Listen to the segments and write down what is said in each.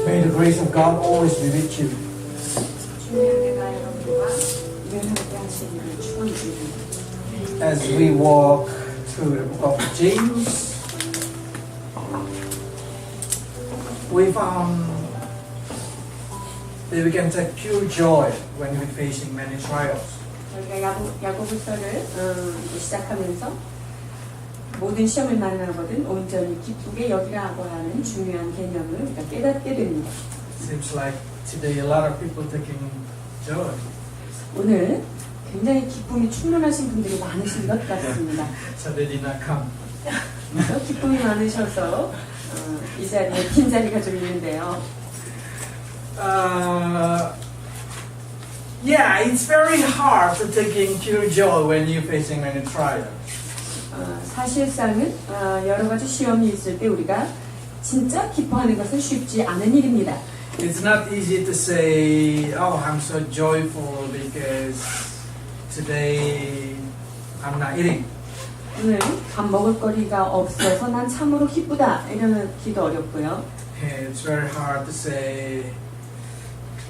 May the grace of God always be with you. 주님의 은혜가 여러분과 늘 함께 하시기를 축원드립니다. As we walk through the book of James, we found that we can take pure joy when we're facing many trials. 저희가 야고보서를 시작하면서 모든 시험을 만나거든 온전히 기쁘게 여기라고 하는 중요한 개념을 우리가 깨닫게 됩니다. Seems like today a lot of people taking joy. 오늘 굉장히 기쁨이 충만하신 분들이 많으신 것 같습니다. So they did not come. 그래서 기쁨이 많으셔서 이 자리에 빈 자리가 좀 있는데요. Yeah, it's very hard to taking pure joy when you're facing many trials. 사실상은 여러 가지 시험이 있을 때 우리가 진짜 기뻐하는 것은 쉽지 않은 일입니다. It's not easy to say, oh, I'm so joyful because today I'm not eating. 오늘 밥 먹을 거리가 없어서 난 참으로 기쁘다 이러기도 어렵고요. It's very hard to say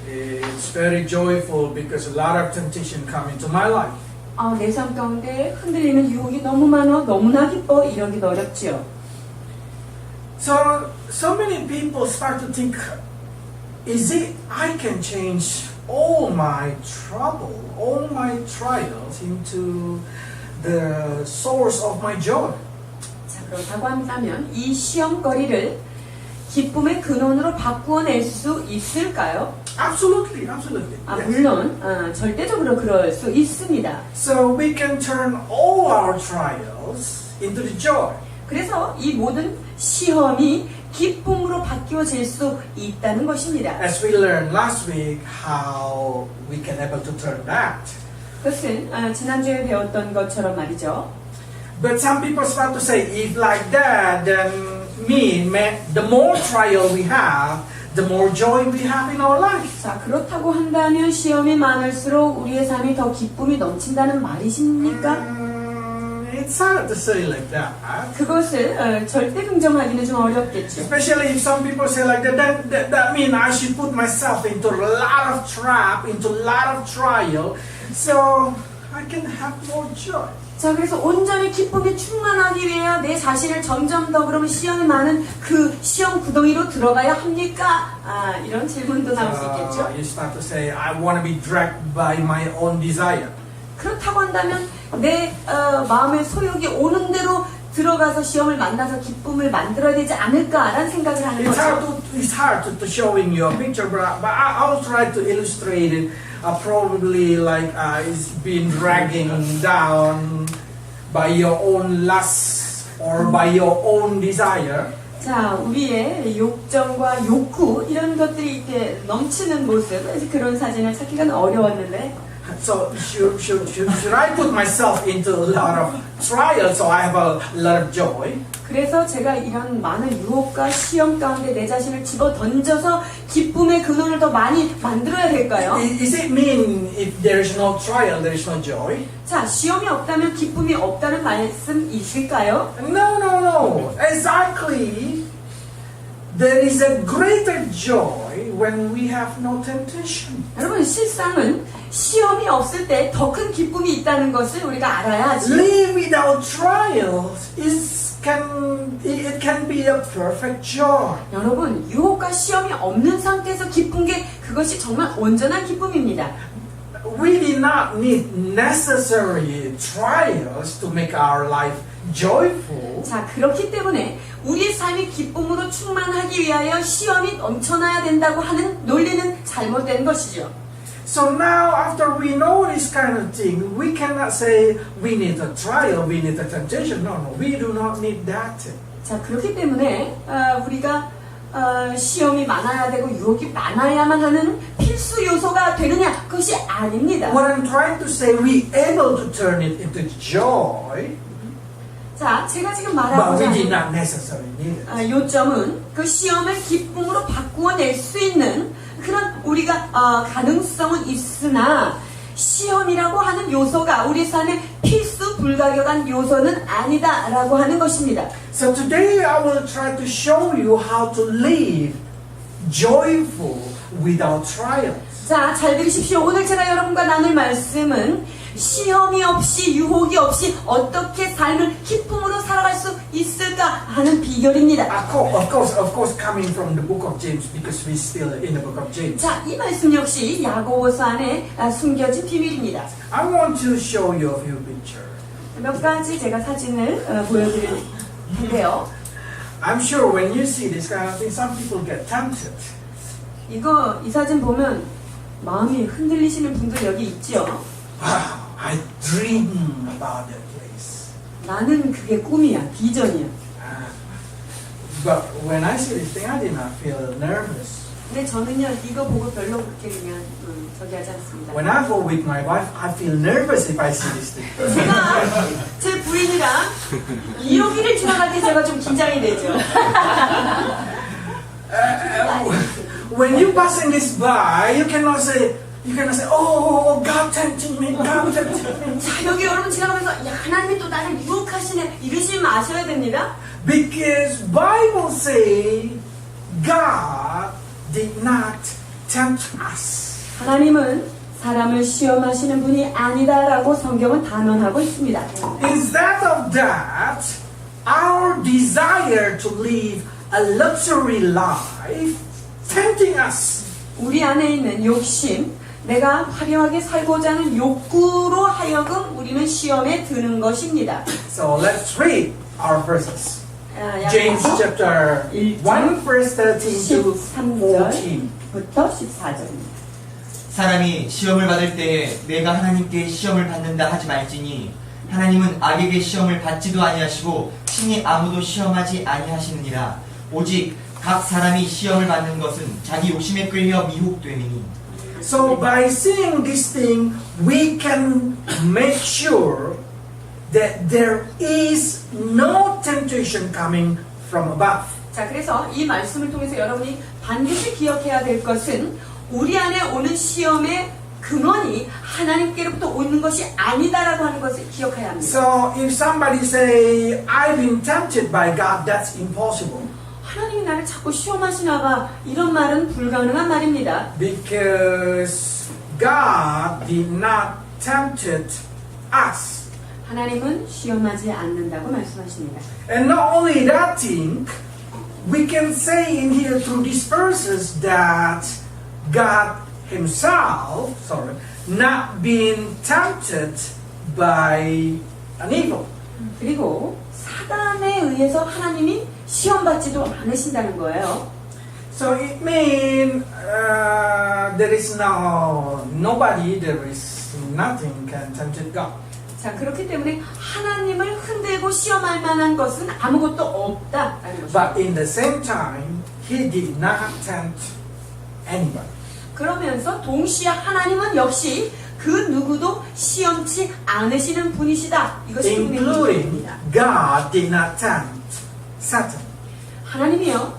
it's very joyful because a lot of temptation come into my life. 내 삶 가운데 흔들리는 유혹이 너무 많아 너무나 기뻐 이러기도 어렵지요. So many people start to think, is it I can change all my trouble, all my trials into the source of my joy? 자, 그렇다고 한다면 이 시험거리를 기쁨의 근원으로 바꾸어낼 수 있을까요? Absolutely, absolutely. Yes. 물론 절대적으로 그럴 수 있습니다. So we can turn all our trials into the joy. 그래서 이 모든 시험이 기쁨으로 바뀌어질 수 있다는 것입니다. As we learned last week, how we can able to turn that. 그것은 지난주에 배웠던 것처럼 말이죠. But some people start to say, if like that, then the more trial we have, the more joy we have in our life. 자, 그렇다고 한다면 시험이 많을수록 우리의 삶이 더 기쁨이 넘친다는 말이십니까? It's hard to say like that. 그것을 절대 긍정하기는 좀 어렵겠죠. Especially if some people say like that, that means I should put myself into a lot of trap, into a lot of trial, so I can have more joy. 자, 그래서 온전히 기쁨이 충만하기 위해 내 자신을 점점 더 그러면 시험이 많은 그 시험 구덩이로 들어가야 합니까? 이런 질문도 나올 수 있겠죠. You start to say, I want to be dragged by my own desire. 그렇다고 한다면 내 마음의 소욕이 오는 대로 들어가서 시험을 만나서 기쁨을 만들어야 되지 않을까라는 생각을 하는 거죠. It's hard to showing you a picture, but I'll try to illustrate it. Probably like it's been dragging down by your own lust or by your own desire. 자, 우리의 욕정과 욕구 이런 것들이 이렇게 넘치는 모습, 그런 사진을 찾기가 어려웠는데. So should I put myself into a lot of trials so I have a lot of joy? 그래서 제가 이런 많은 유혹과 시험 가운데 내 자신을 집어 던져서 기쁨의 근원을 더 많이 만들어야 될까요? Is it mean if there is no trial, there is no joy? 자, 시험이 없다면 기쁨이 없다는 말씀이실까요? No. Exactly. There is a greater joy when we have no temptation. 여러분, 실상은 시험이 없을 때 더 큰 기쁨이 있다는 것을 우리가 알아야 하지. Live without trials it can be a perfect joy. 여러분, 유혹과 시험이 없는 상태에서 기쁜 게 그것이 정말 온전한 기쁨입니다. We did not need necessary trials to make our life joyful. 자, 그렇기 때문에 우리 삶이 기쁨으로 충만하기 위하여 시험이 넘쳐나야 된다고 하는 논리는 잘못된 것이죠. So now after we know this kind of thing, we cannot say we need a trial, we need a temptation. No, we do not need that. 자, 그렇기 때문에 우리가 시험이 많아야 되고 유혹이 많아야만 하는 필수 요소가 되느냐? 그것이 아닙니다. What I'm trying to say, we able to turn it into joy. 자, 제가 지금 But 말하고자 we did 하는 not necessarily need it. 요점은 그 시험을 기쁨으로 바꾸어낼 수 있는 그런 우리가 가능성은 있으나 시험이라고 하는 요소가 우리 삶의 필수 불가결한 요소는 아니다라고 하는 것입니다. So today I will try to show you how to live joyful without trials. 자, 잘 들으십시오. 오늘 제가 여러분과 나눌 말씀은 시험이 없이 유혹이 없이 어떻게 삶을 기쁨으로 살아갈 수 있을까 하는 비결입니다. Of course, coming from the book of James because we're still in the book of James. 자, 이 말씀 역시 야고보서 안에 숨겨진 비밀입니다. I want to show you a few pictures. 몇 가지 제가 사진을 보여드릴 텐데요. I'm sure when you see this kind of thing, some people get tempted. 이 사진 보면 마음이 흔들리시는 분들 여기 있죠. Wow, I dream about that place. 나는 그게 꿈이야, 비전이야. But when I see this thing, I did not feel nervous. 근데 저는요, 이거 보고 별로 그렇게 그냥 저기 하지 않습니다. When I go with my wife, I feel nervous if I see this thing. 제가 제 부인이랑 1호기를 지나갈 때 제가 좀 긴장이 되죠. When you passing this by, you cannot say, oh, God tempting me, God tempting me. 자, 여기 여러분 지나가면서 야, 하나님이 또 나를 유혹하시네 이러지 마셔야 됩니다. Because Bible say God did not tempt us. 하나님은 사람을 시험하시는 분이 아니다라고 성경은 단언하고 있습니다. Instead of that, our desire to live a luxury life tempting us. 우리 안에 있는 욕심, 내가 화려하게 살고자 하는 욕구로 하여금 우리는 시험에 드는 것입니다. So let's read our verses. 아, James chapter 1 verse 13 to 14. 13절부터 14절입니다. 사람이 시험을 받을 때에 내가 하나님께 시험을 받는다 하지 말지니 하나님은 악에게 시험을 받지도 아니하시고 친히 아무도 시험하지 아니하시느니라. 오직 각 사람이 시험을 받는 것은 자기 욕심에 끌려 미혹됨이니. So by seeing this thing, we can make sure that there is no temptation coming from above. 자, 그래서 이 말씀을 통해서 여러분이 반드시 기억해야 될 것은 우리 안에 오는 시험의 근원이 하나님께로부터 오는 것이 아니다라고 하는 것을 기억해야 합니다. So if somebody say, I've been tempted by God, that's impossible. 하나님이 나를 자꾸 시험하시나 봐. 이런 말은 불가능한 말입니다. Because God did not tempt us. 하나님은 시험하지 않는다고 말씀하십니다. And not only that thing, we can say in here through these verses that God himself, not being tempted by an evil. 그리고 사단에 의해서 하나님이 시험받지도 않으신다는 거예요. So it means there is nobody, there is nothing can tempt God. 자, 그렇기 때문에 하나님을 흔들고 시험할 만한 것은 아무것도 없다라는 것입니다. But in the same time, he did not tempt anybody. 그러면서 동시에 하나님은 역시 그 누구도 시험치 않으시는 분이시다. 이것이 Including God did not tempt Satan. 하나님이요,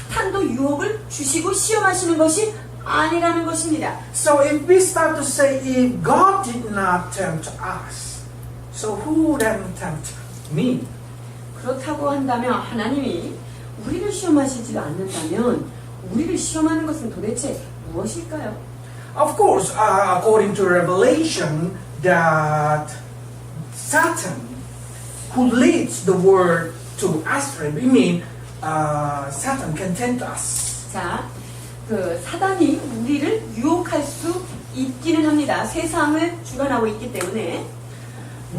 사탄도 유혹을 주시고 시험하시는 것이 아니라는 것입니다. So if we start to say, if God did not tempt us, so who then tempt me? 그렇다고 한다면 하나님이 우리를 시험하시지도 않는다면 우리를 시험하는 것은 도대체 무엇일까요? Of course, according to Revelation, that Satan, who leads the world to astray, I mean, Satan can tempt us. 자, 그 사단이 우리를 유혹할 수 있기는 합니다. 세상을 주관하고 있기 때문에.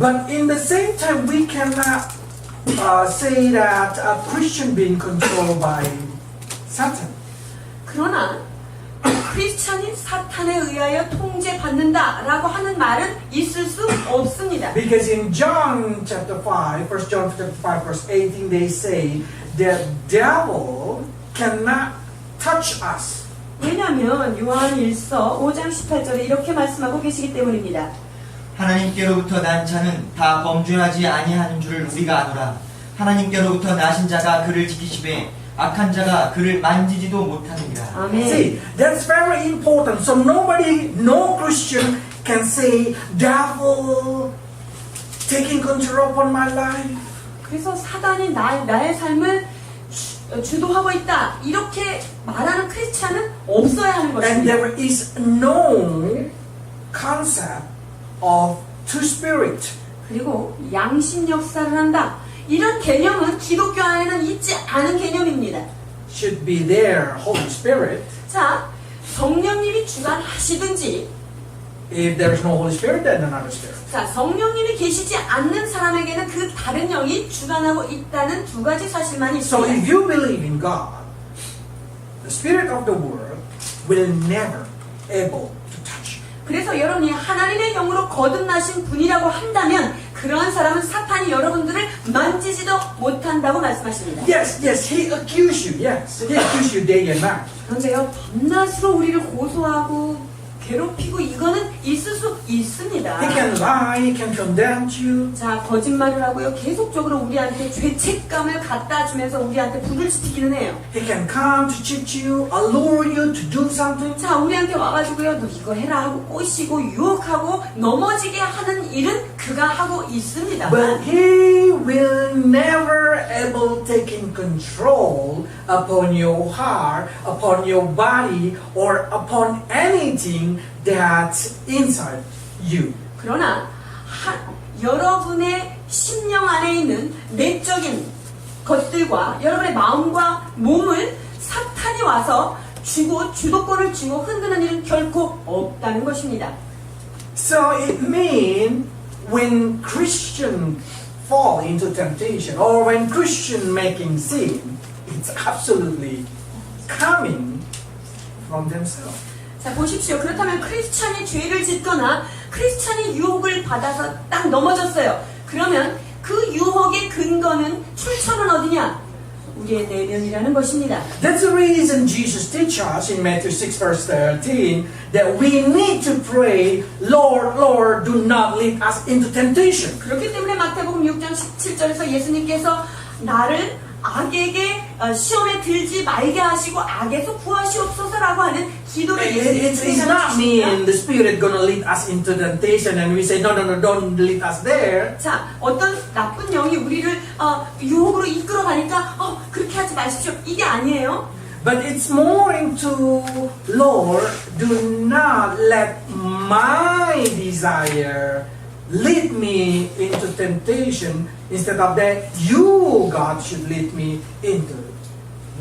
But in the same time, we cannot say that a Christian being controlled by Satan. 그러나 크리스찬이 사탄에 의하여 통제받는다라고 하는 말은 있을 수 없습니다. Because in John chapter 5, 1 John chapter 5 verse 18, they say the devil cannot touch us. 왜냐하면 요한 1서 5장 18절에 이렇게 말씀하고 계시기 때문입니다. 하나님께로부터 난 자는 다 범죄하지 아니하는 줄을 우리가 아노라. 하나님께로부터 나신 자가 그를 지키시되 악한 자가 그를 만지지도 못하느니라. 아멘. See, that's very important. So nobody, no Christian can say, devil taking control upon my life. 그래서 사단이 나의 삶을 주도하고 있다. 이렇게 말하는 크리스찬은 없어야 하는 And 것입니다. there is no concept of two spirit. 그리고 양심 역사를 한다. 이런 개념은 기독교 안에는 있지 않은 개념입니다. Should be there, Holy Spirit. 자, 성령님이 주관하시든지, If there is no Holy Spirit, then another spirit. 자, 성령님이 계시지 않는 사람에게는 그 다른 영이 주관하고 있다는 두 가지 사실만 So if 있습니다. you believe in God, the spirit of the world will never able to touch you. 그래서 여러분이 하나님의 영으로 거듭나신 분이라고 한다면 그러한 사람은 사탄이 여러분들을 만지지도 못한다고 말씀하십니다. Yes, he accuse you. Yes, he accuse you day and night. 그런데요, 밤낮으로 우리를 고소하고 괴롭히고 이거는 있을 수 있습니다. He can lie, he can condemn you. 자, 거짓말을 하고요. 계속적으로 우리한테 죄책감을 갖다 주면서 우리한테 불을 지피기는 해요. He can come to cheat you, allure you to do something. 자, 우리한테 와가지고요. 너 이거 해라 하고 꼬시고 유혹하고 넘어지게 하는 일은 그가 하고 있습니다. But he will never able taking control upon your heart, upon your body, or upon anything that's inside you. 그러나 여러분의 심령 안에 있는 내적인 것들과 여러분의 마음과 몸을 사탄이 와서 쥐고 주도권을 쥐고 흔드는 일은 결코 없다는 것입니다. So it means when Christian fall into temptation or when Christian making sin, it's absolutely coming from themselves. 자, 보십시오. 그렇다면 크리스찬이 죄를 짓거나 크리스찬이 유혹을 받아서 딱 넘어졌어요. 그러면 그 유혹의 근거는 출처는 어디냐? 우리의 내면이라는 것입니다. That's the reason Jesus teaches us in Matthew 6 verse 13 that we need to pray, Lord, Lord, do not lead us into temptation. 그렇기 때문에 마태복음 6장 17절에서 예수님께서 나를 악에게 시험에 들지 말게 하시고 악에서 구하시옵소서라고 하는 기도를 It's not mean the Spirit gonna lead us into temptation and we say, no, don't lead us there. 자, 어떤 나쁜 영이 우리를 유혹으로 이끌어 가니까 그렇게 하지 마십시오. 이게 아니에요. But it's more into, Lord, do not let my desire lead me into temptation. Instead of that, you, God, should lead me into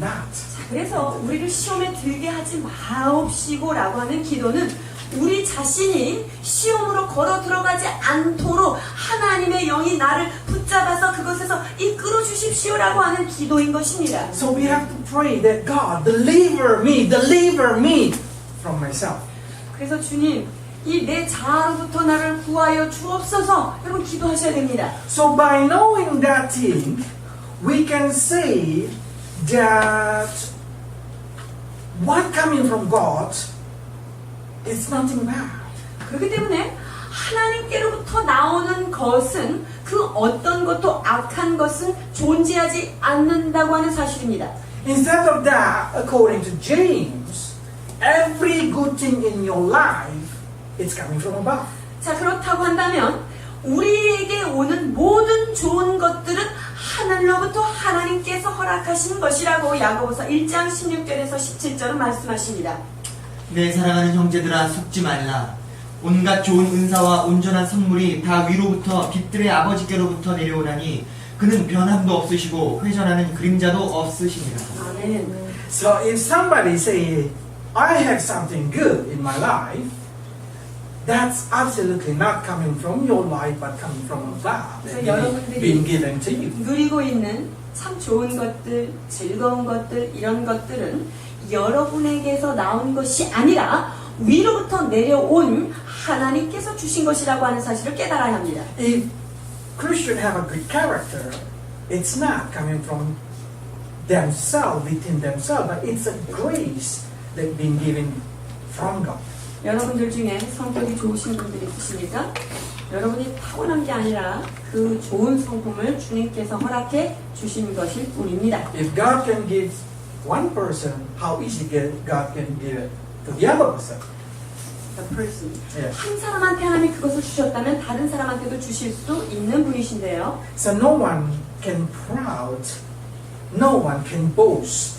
that. 자, 그래서 우리를 시험에 들게 하지 마옵시고라고 하는 기도는 우리 자신이 시험으로 걸어 들어가지 않도록 하나님의 영이 나를 붙잡아서 그것에서 이끌어 주십시오라고 하는 기도인 것입니다. So we have to pray that God, deliver me from myself. 그래서 주님, 이 내 자아로부터 나를 구하여 주옵소서. 여러분 기도하셔야 됩니다. So by knowing that thing, we can say that what coming from God is nothing bad. 그렇기 때문에 하나님께로부터 나오는 것은 그 어떤 것도 악한 것은 존재하지 않는다고 하는 사실입니다. Instead of that, according to James, every good thing in your life is coming from above. 자, 그렇다고 한다면 우리에게 오는 모든 좋은 것들은 하늘로부터 하나님께서 허락하신 것이라고 야고보서 1장 16절에서 17절은 말씀하십니다. 내 사랑하는 형제들아 속지 말라. 온갖 좋은 은사와 온전한 선물이 다 위로부터 빛들의 아버지께로부터 내려오나니 그는 변함도 없으시고 회전하는 그림자도 없으시니라. 아멘. So if somebody say, I have something good in my life, that's absolutely not coming from your life, but coming from above, So and 여러분들이 being given to you. 누리고 있는 참 좋은 것들, 즐거운 것들, 이런 것들은 여러분에게서 나온 것이 아니라 위로부터 내려온 하나님께서 주신 것이라고 하는 사실을 깨달아야 합니다. If Christians have a good character, it's not coming from themselves, within themselves, but it's a grace that's been given from God. 여러분들 중에 성격이 좋으신 분들이 있으십니까? 여러분이 타고난 게 아니라 그 좋은 성품을 주님께서 허락해 주신 것일 뿐입니다. If God can give one person, how easy God can give it to the other person? The person. Yeah. 한 사람한테 하나님이 그것을 주셨다면 다른 사람한테도 주실 수 있는 분이신데요. So no one can proud no one can boast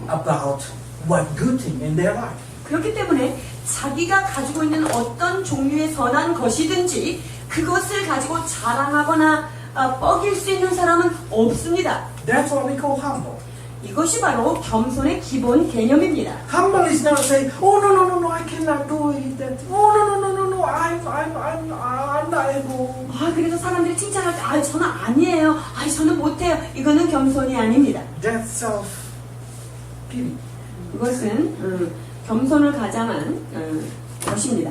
about what good thing in their life. 그렇기 때문에 자기가 가지고 있는 어떤 종류의 선한 것이든지 그것을 가지고 자랑하거나 뻐길 수 있는 사람은 없습니다. That's what we call humble. 이것이 바로 겸손의 기본 개념입니다. Humble is not saying, oh no, I cannot do it. That, oh no, I'm not able. 그래서 사람들이 칭찬할 때, 저는 아니에요. 저는 못해요. 이거는 겸손이 아닙니다. That's self pity. 그것은 겸손을 가장한 것입니다.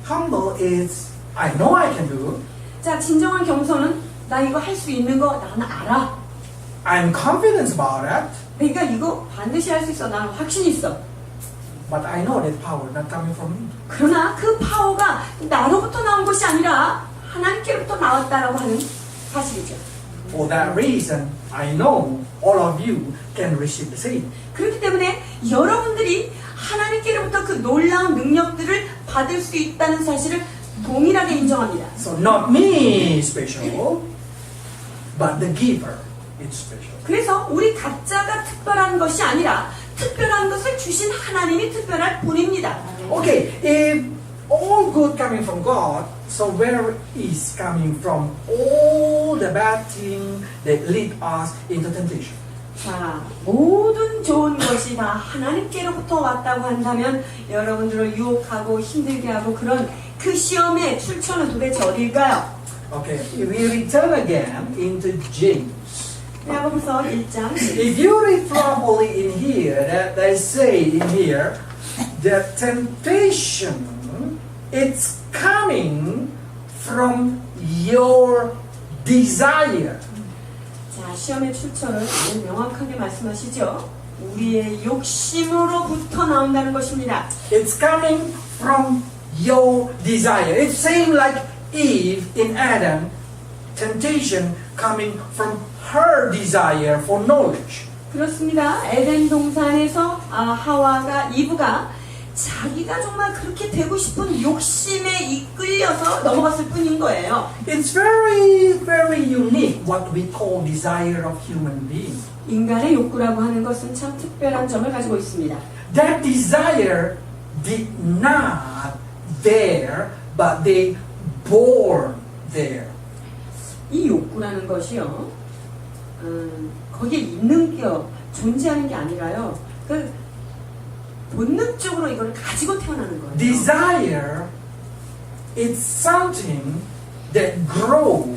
Humble is, I know I can do. 자, 진정한 겸손은 나 이거 할 수 있는 거 나는 알아. I'm confident about it, 그러니까 이거 반드시 할 수 있어. 나는 확신이 있어. but I know that power not coming from me. 그러나 그 파워가 나로부터 나온 것이 아니라 하나님께로부터 나왔다라고 하는 사실이죠. For that reason, I know all of you can receive the same. 그렇기 때문에 여러분들이 하나님께로부터 그 놀라운 능력들을 받을 수 있다는 사실을 동일하게 인정합니다. So not me special, but the giver is special. 그래서 우리 각자가 특별한 것이 아니라 특별한 것을 주신 하나님이 특별할 뿐입니다. Okay, if all good coming from God, so where is coming from all the bad thing that lead us into temptation? 자, 모든 좋은 것이 다 하나님께로부터 왔다고 한다면 여러분들을 유혹하고 힘들게 하고 그런 그 시험의 출처는 도대체 어딜까요? Okay, if we return again into James. 야고보서 1장 If you read properly in here, that they say in here, that temptation, it's coming from your desire. 자, 시험의 출처를 아주 명확하게 말씀하시죠. 우리의 욕심으로부터 나온다는 것입니다. It's coming from your desire. It seemed like Eve in Adam, temptation coming from her desire for knowledge. 그렇습니다. 에덴 동산에서 하와가 이브가 자기가 정말 그렇게 되고 싶은 욕심에 이끌려서 넘어갔을 뿐인 거예요. It's very, very unique what we call desire of human being. 인간의 욕구라고 하는 것은 참 특별한 점을 가지고 있습니다. That desire did not there, but they born there. 이 욕구라는 것이요, 거기에 있는 게 존재하는 게 아니라요, 그 본능적으로 이걸 가지고 태어나는 거예요. Desire is something that grow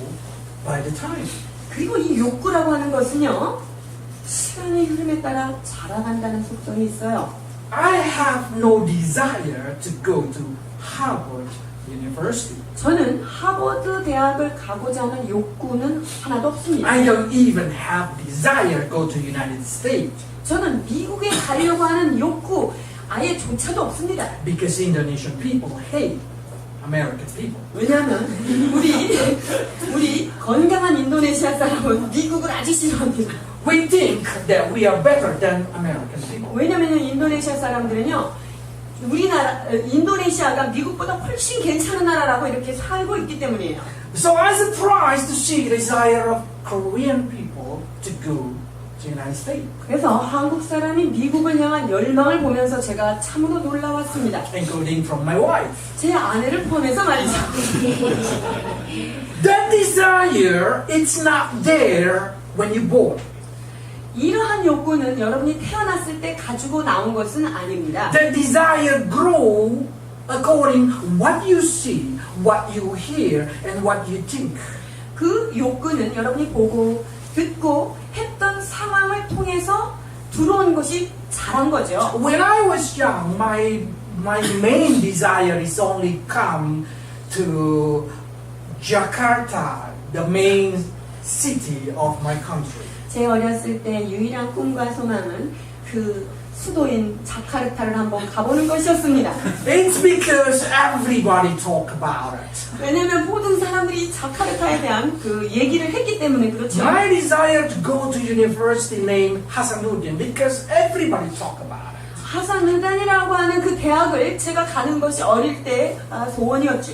by the time. 그리고 이 욕구라고 하는 것은요, 시간의 흐름에 따라 자라간다는 속성이 있어요. I have no desire to go to Harvard University. 저는 하버드 대학을 가고자 하는 욕구는 하나도 없습니다. I don't even have desire to go to United States 저는 미국에 가려고 하는 욕구 아예 조차도 없습니다. because Indonesian people hate American people. 왜냐하면 우리 건강한 인도네시아 사람은 미국을 아주 싫어합니다. We think that we are better than American people. 왜냐하면 인도네시아 사람들은요, 인도네시아가 미국보다 훨씬 괜찮은 나라라고 이렇게 살고 있기 때문이에요. So I'm surprised to see the desire of Korean people to go to United States, 그래서 한국 사람이 미국을 향한 열망을 보면서 제가 참으로 놀라웠습니다. including from my wife. 제 아내를 포함해서 말이죠. That desire, it's not there when you're born. 이러한 욕구는 여러분이 태어났을 때 가지고 나온 것은 아닙니다. That desire grow according what you see, what you hear, and what you think. 그 욕구는 여러분이 보고 듣고 했던 상황을 통해서 들어온 것이 자란 거죠. When I was young, my main desire is only come to Jakarta, the main city of my country. 제 어렸을 때 유일한 꿈과 소망은 그 수도인 자카르타를 한번 가보는 것이었습니다. It's because everybody talk about it. 왜냐하면 모든 사람들이 자카르타에 대한 그 얘기를 했기 때문에 그렇죠. My desire to go to university named Hasanuddin because everybody talk about it. 하산르단이라고 하는 그 대학을 제가 가는 것이 어릴 때 소원이었죠.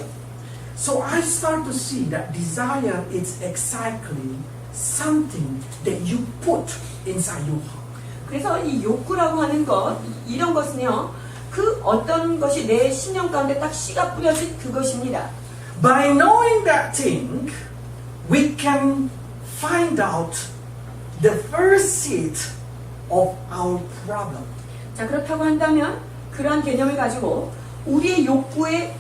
So I start to see that desire is exactly something that you put inside your heart. 그래서 이 욕구라고 하는 것, 이런 것은요, 그 어떤 것이 내 심령 가운데 딱 씨가 뿌려진 그것입니다. By knowing that thing, we can find out the first seed of our problem. 자, 그렇다고 한다면 그러한 개념을 가지고 우리의 욕구의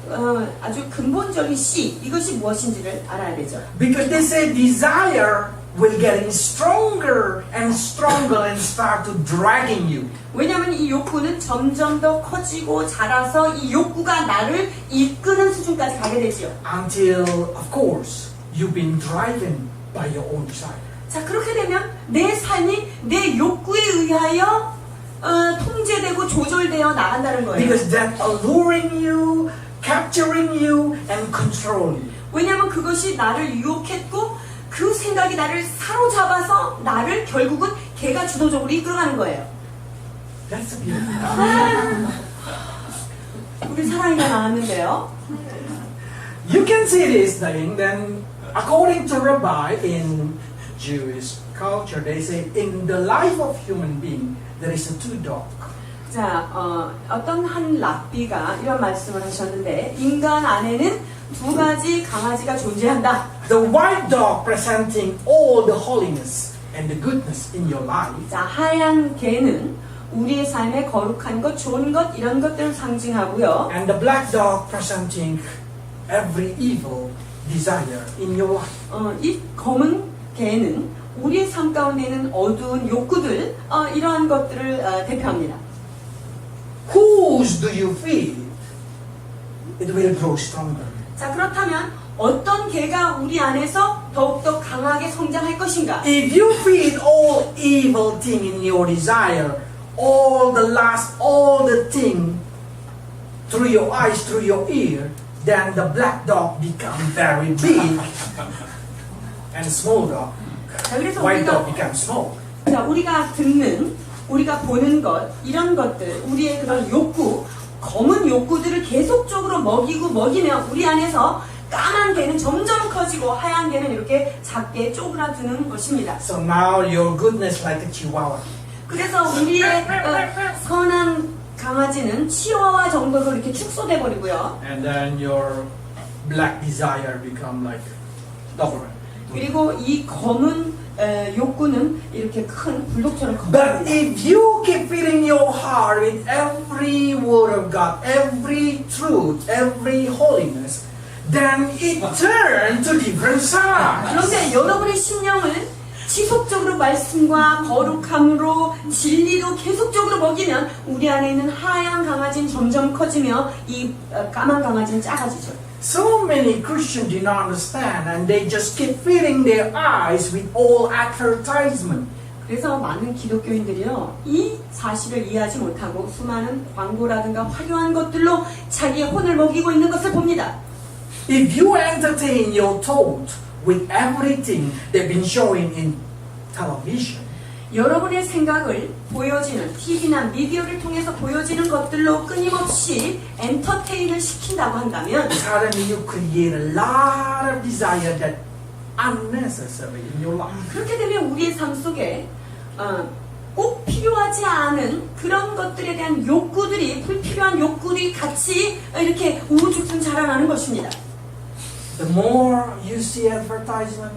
아주 근본적인 씨, 이것이 무엇인지를 알아야 되죠. Because they say desire will getting stronger and stronger and start to dragging you. 왜냐하면 이 욕구는 점점 더 커지고 자라서 이 욕구가 나를 이끄는 수준까지 가게 되지요. Until, of course, you've been driven by your own desire. 자, 그렇게 되면 내 삶이 내 욕구에 의하여 통제되고 조절되어 나간다는 거예요. Because that alluring you, capturing you, and controlling you. 왜냐하면 그것이 나를 유혹했고 그 생각이 나를 사로잡아서 나를 결국은 걔가 주도적으로 이끌어가는 거예요. That's a beautiful. 우리 사랑이가 나왔는데요. You can see this thing, then according to Rabbi in Jewish culture, they say in the life of human being, there is a two dog. 자, 어떤 한 랍비가 이런 말씀을 하셨는데 인간 안에는 두 가지 강아지가 존재한다. The white dog presenting all the holiness and the goodness in your life. 자, 하얀 개는 우리의 삶의 거룩한 것, 좋은 것 이런 것들을 상징하고요. And the black dog presenting every evil desire in your life. 이 검은 개는 우리의 삶 가운데 있는 어두운 욕구들 이러한 것들을 대표합니다. Whose do you feed? It will grow stronger. 자, 그렇다면 어떤 개가 우리 안에서 더욱더 강하게 성장할 것인가? If you feed all evil thing in your desire, all the lust, all the thing through your eyes, through your ear, then the black dog become very big and small dog. 자, 그래서 White dog 우리가 becomes small. 자, 우리가 듣는, 우리가 보는 것, 이런 것들, 우리의 그런 욕구, 검은 욕구들을 계속적으로 먹이면 우리 안에서 까만 개는 점점 커지고 하얀 개는 이렇게 작게 쪼그라드는 것입니다. So now your goodness like a chihuahua. 그래서 우리의 선한 강아지는 치와와 정도로 이렇게 축소돼 버리고요. And then your black desire become like Doberman. 그리고 이 검은 욕구는 이렇게 큰 불독처럼 But 커집니다. if you keep filling your heart with every word of God, every truth, every holiness, then it turns to different side. 그런데 여러분의 심령을 지속적으로 말씀과 거룩함으로 진리로 계속적으로 먹이면 우리 안에 있는 하얀 강아지는 점점 커지며 이 까만 강아지는 작아지죠. So many Christians do not understand and they just keep filling their eyes with all advertisement. 그래서 많은 기독교인들이요, 이 사실을 이해하지 못하고 수많은 광고라든가 화려한 것들로 자기의 혼을 먹이고 있는 것을 봅니다. If you entertain your thought with everything they've been showing in television, 여러분의 생각을 보여지는 TV나 미디어를 통해서 보여지는 것들로 끊임없이 엔터테인을 시킨다고 한다면 suddenly you create a lot of desire that unnecessary in your life. 그렇게 되면 우리의 삶 속에 꼭 필요하지 않은 그런 것들에 대한 욕구들이, 불필요한 욕구들이 같이 이렇게 우후죽순 자라나는 것입니다. The more you see advertisement,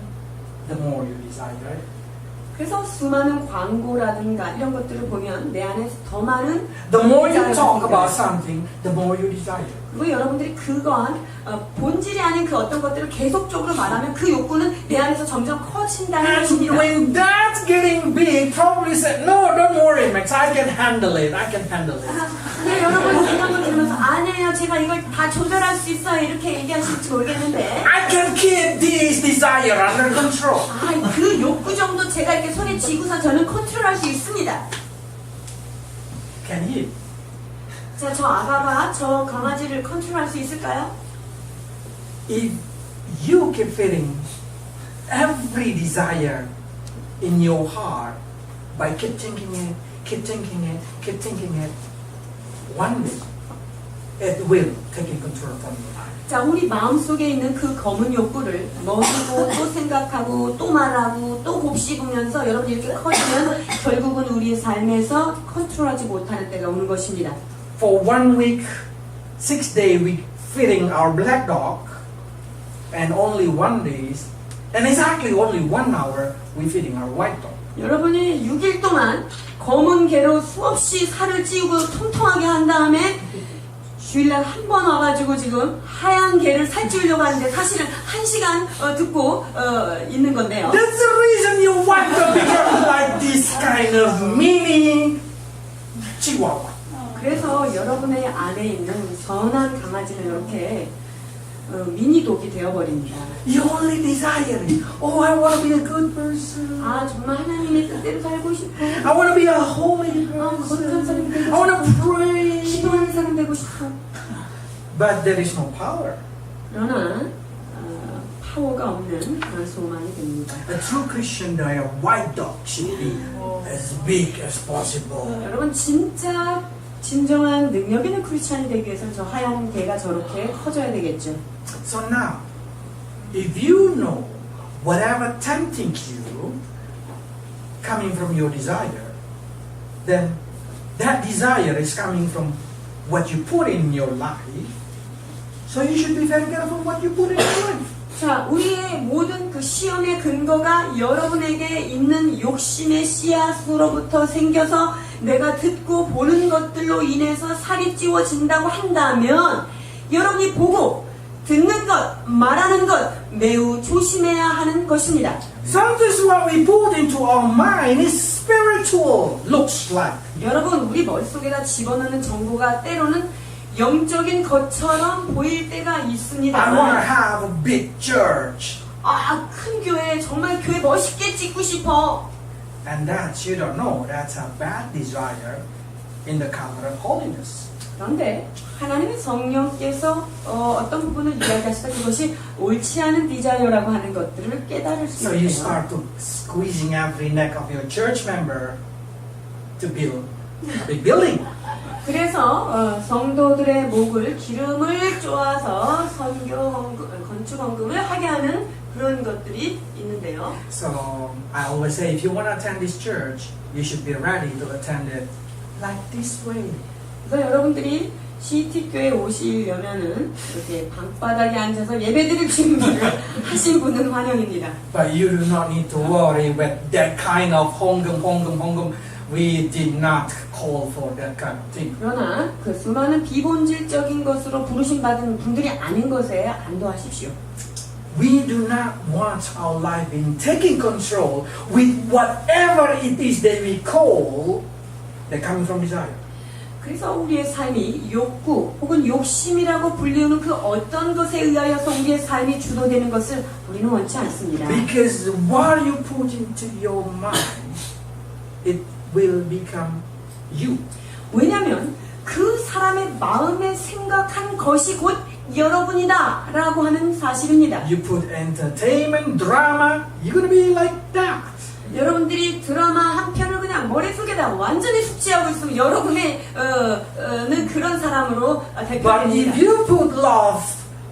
the more you desire it. 그래서 수많은 광고라든가 이런 것들을 보면 내 안에 더 많은 The more you desire talk 생겨요. about something, the more you desire it. 그리고 여러분들이 그러한 본질이 아닌 그 어떤 것들을 계속적으로 말하면 그 욕구는 내 안에서 점점 커진다는 And 것입니다. when that's getting big, probably say, no, don't worry, Max, I can handle it. I can handle it. 네, 여러분 이런 거 들으면서 아니에요, 제가 이걸 다 조절할 수 있어요 이렇게 얘기하실지 모르겠는데 I can keep this desire under control. 그 욕구 정도 제가 이렇게 손에 쥐고서 저는 컨트롤할 수 있습니다. Can he? 자, 저 아가가 저 강아지를 컨트롤할 수 있을까요? If you keep feeling every desire in your heart by keep thinking it, keep thinking it, keep thinking it, one day it will take control from your life. 자, 우리 마음속에 있는 그 검은 욕구를 먹이고 또 생각하고 또 말하고 또 곱씹으면서 여러분 이렇게 커지면 결국은 우리의 삶에서 컨트롤하지 못하는 때가 오는 것입니다. For 1 week, 6 days, we feeding our black dog, and only 1 day, and exactly only 1 hour, we feeding our white dog. 여러분이 6일 동안 검은 개로 수없이 살을 찌우고 통통하게 한 다음에 주일날 한 번 와가지고 지금 하얀 개를 살찌우려고 하는데 사실은 1시간 듣고 있는 건데요. That's the reason you want to become like this kind of mini chihuahua. 그래서 여러분의 안에 있는 선한 강아지는 이렇게 미니 독이 되어버립니다. You only desire it. Oh, I want to be a good person. 아, 정말 하나님의 뜻대로 살고 싶어. I want to be a holy 거룩한 사람 person. 되고 I want to 싶어. pray. 기도하는 사람 되고 싶어. But there is no power. 그러나 파워가 없는 그런 소망이 됩니다. A true Christian, their white dog should be as big as possible. 여러분 진짜 진정한 능력 있는 크리스찬이 되기 위해서 저 하얀 개가 저렇게 커져야 되겠죠. So now, if you know whatever tempting you coming from your desire, then that desire is coming from what you put in your life. So you should be very careful what you put in your life. 자, 우리의 모든 그 시험의 근거가 여러분에게 있는 욕심의 씨앗으로부터 생겨서 내가 듣고 보는 것들로 인해서 살이 찌워진다고 한다면 여러분이 보고 듣는 것, 말하는 것 매우 조심해야 하는 것입니다. Sometimes what we put into our mind is spiritual, looks like. 여러분 우리 머릿속에다 집어넣는 정보가 때로는 영적인 것처럼 보일 때가 I want to 있습니다. have a big church. 아, 큰 교회, 정말 교회 멋있게 찍고 싶어. And that you don't know, that's a bad desire in the covenant holiness. 그런데 하나님의 성령께서 어떤 부분을 이야기하시다 그것이 옳지 않은 디자이어라고 하는 것들을 깨달을 수 So you 있어요. start to squeezing every neck of your church member to build a big building. 그래서 성도들의 목을 기름을 쪼아서 건축 헌금을 하게 하는 그런 것들이 있는데요. So I always say, if you want to attend this church, you should be ready to attend it like this way. 그래서 여러분들이 CT교회 오시려면은 이렇게 방바닥에 앉아서 예배드릴 준비를 하신 분은 환영입니다. But you do not need to worry with that kind of honggum. We did not call for that kind of thing. 그러나 그 수많은 비본질적인 것으로 부르심 받은 분들이 아닌 것에 안도하십시오. We do not want our life being taken control with whatever it is that we call that coming from desire. 그래서 우리의 삶이 욕구 혹은 욕심이라고 불리우는 그 어떤 것에 의하여서 우리의 삶이 주도되는 것을 우리는 원치 않습니다. Because what you put into your mind, it will become you. 왜냐하면 그 사람의 마음에 생각한 것이 곧 여러분이다 라고 하는 사실입니다. You put entertainment, drama, you're going to be like that. 여러분들이 드라마 한 편을 그냥 머릿속에다 완전히 숙지하고 있으면 여러분의 는 그런 사람으로 But 대표됩니다. if you put love,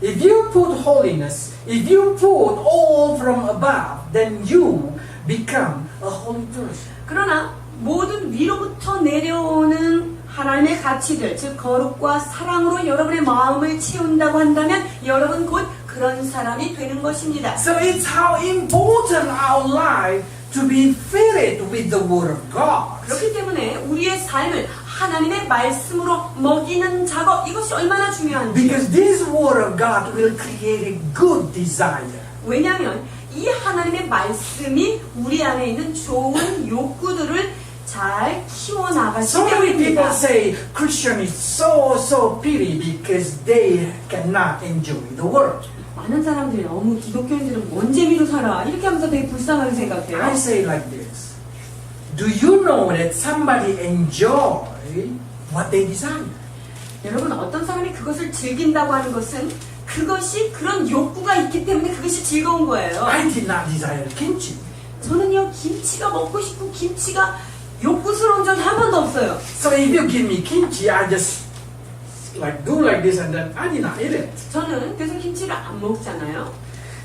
if you put holiness, if you put all from above, then you become a holy person. 그러나 모든 위로부터 내려오는 하나님의 가치들, 즉 거룩과 사랑으로 여러분의 마음을 채운다고 한다면 여러분 곧 그런 사람이 되는 것입니다. So it's how important our life to be filled with the Word of God. 그렇기 때문에 우리의 삶을 하나님의 말씀으로 먹이는 작업, 이것이 얼마나 중요한지. Because this Word of God will create a good desire. 왜냐하면 이 하나님의 말씀이 우리 안에 있는 좋은 욕구들을 잘 키워나가기 So many people 때문입니다. say Christian is so pity because they cannot enjoy the world. 많은 사람들이 너무 기독교인들은 뭔 재미로 살아 이렇게 하면서 되게 불쌍하게 생각해요. I say like this. Do you know that somebody enjoy what they desire? 여러분 어떤 사람이 그것을 즐긴다고 하는 것은 그것이 그런 욕구가 있기 때문에 그것이 즐거운 거예요. I did not desire kimchi. 저는요 김치가 먹고 싶고 김치가 욕구스러운 적이 한 번도 없어요. So if you give me kimchi, I just like do like this and then I did not eat it. 저는 그래서 김치를 안 먹잖아요.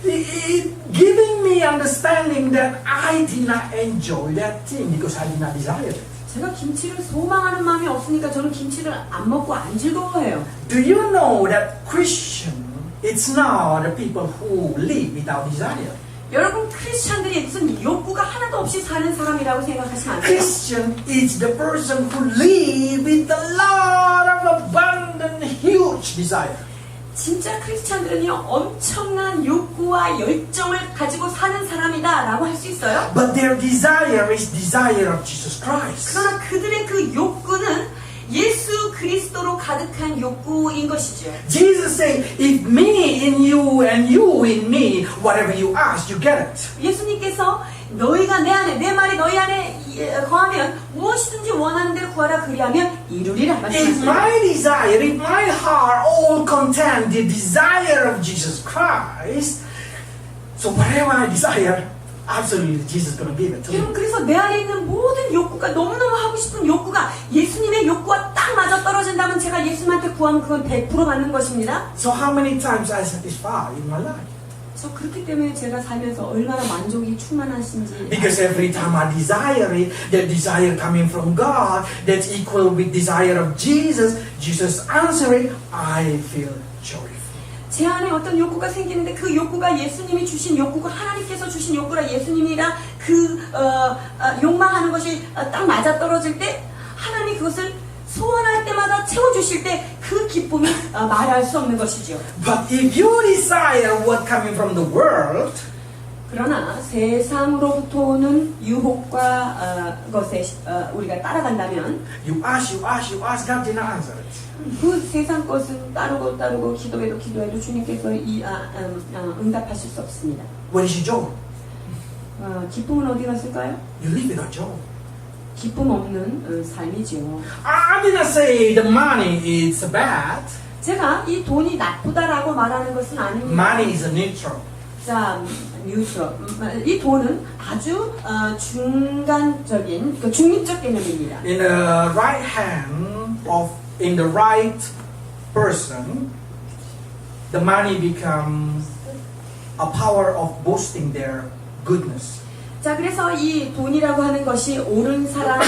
It giving me understanding that I did not enjoy that thing because I did not desire it. 제가 김치를 소망하는 마음이 없으니까 저는 김치를 안 먹고 안 즐거워해요. Do you know that Christian, it's not the people who live without desire. 여러분 크리스천들이 무슨 욕구가 하나도 없이 사는 사람이라고 생각하시면 안 돼요. Christian is the person who live with a lot of abundant, huge desire. 진짜 크리스천들은요 엄청난 욕구와 열정을 가지고 사는 사람이다라고 할 수 있어요. But their desire is desire of Jesus Christ. 그러나 그들의 그 욕구는 예수 그리스도로 가득한 욕구인 것이죠. Jesus said, if me in you and you in me, whatever you ask, you get it. 예수님께서 너희가 내 안에 내 말이 너희 안에 거하면 무엇이든지 원하는 대로 구하라 그리하면 이루리라 If 말씀하셨어요. my desire, if my heart all contain the desire of Jesus Christ, so whatever I desire, absolutely Jesus is going to give it to me. 여러분 그래서 내 안에 있는 모든 욕구가 너무너무 하고 싶은 욕구가 예수님의 욕구와 딱 맞아 떨어진다면 제가 예수님한테 구하면 그건 100% 받는 것입니다. So how many times I satisfy in my life? 저 그렇기 때문에 제가 살면서 얼마나 만족이 충만하신지 Because every time I desire it, that desire coming from God, that's equal with desire of Jesus, Jesus answering, I feel joyful. 제 안에 어떤 욕구가 생기는데 그 욕구가 예수님이 주신 욕구가 하나님께서 주신 욕구라 예수님이랑 욕망하는 것이 딱 맞아 떨어질 때 하나님이 그것을 소원할 때마다 채워주실 때 그 기쁨이 말할 수 없는 것이죠. But if you desire what coming from the world, 그러나 세상으로부터 오는 유혹과 것에 우리가 따라간다면 you ask, God did not answer it. 그 세상 것은 따르고 기도해도 주님께서 응답하실 수 없습니다. What is your joy? 기쁨은 어디 갔을까요? You live without joy. 기쁨 없는 삶이죠. I did not say the money is bad. 제가 이 돈이 나쁘다라고 말하는 것은 아닙니다. Money is a neutral. 자, 뉴트럴. 이 돈은 아주 중간적인, 중립적 개념입니다. In the right hand of in the right person, the money becomes a power of boasting their goodness. 자, 그래서 이 돈이라고 하는 것이 옳은 사람이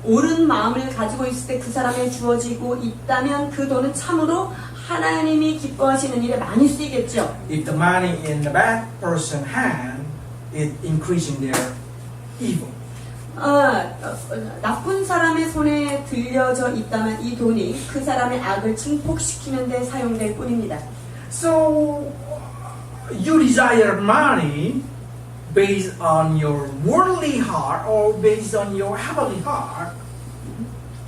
옳은 마음을 가지고 있을 때 그 사람에 주어지고 있다면 그 돈은 참으로 하나님이 기뻐하시는 일에 많이 쓰이겠죠. If the money in the bad person hand, it increasing their evil. 나쁜 사람의 손에 들려져 있다면 이 돈이 그 사람의 악을 증폭시키는 데 사용될 뿐입니다. So you desire money based on your worldly heart or based on your heavenly heart,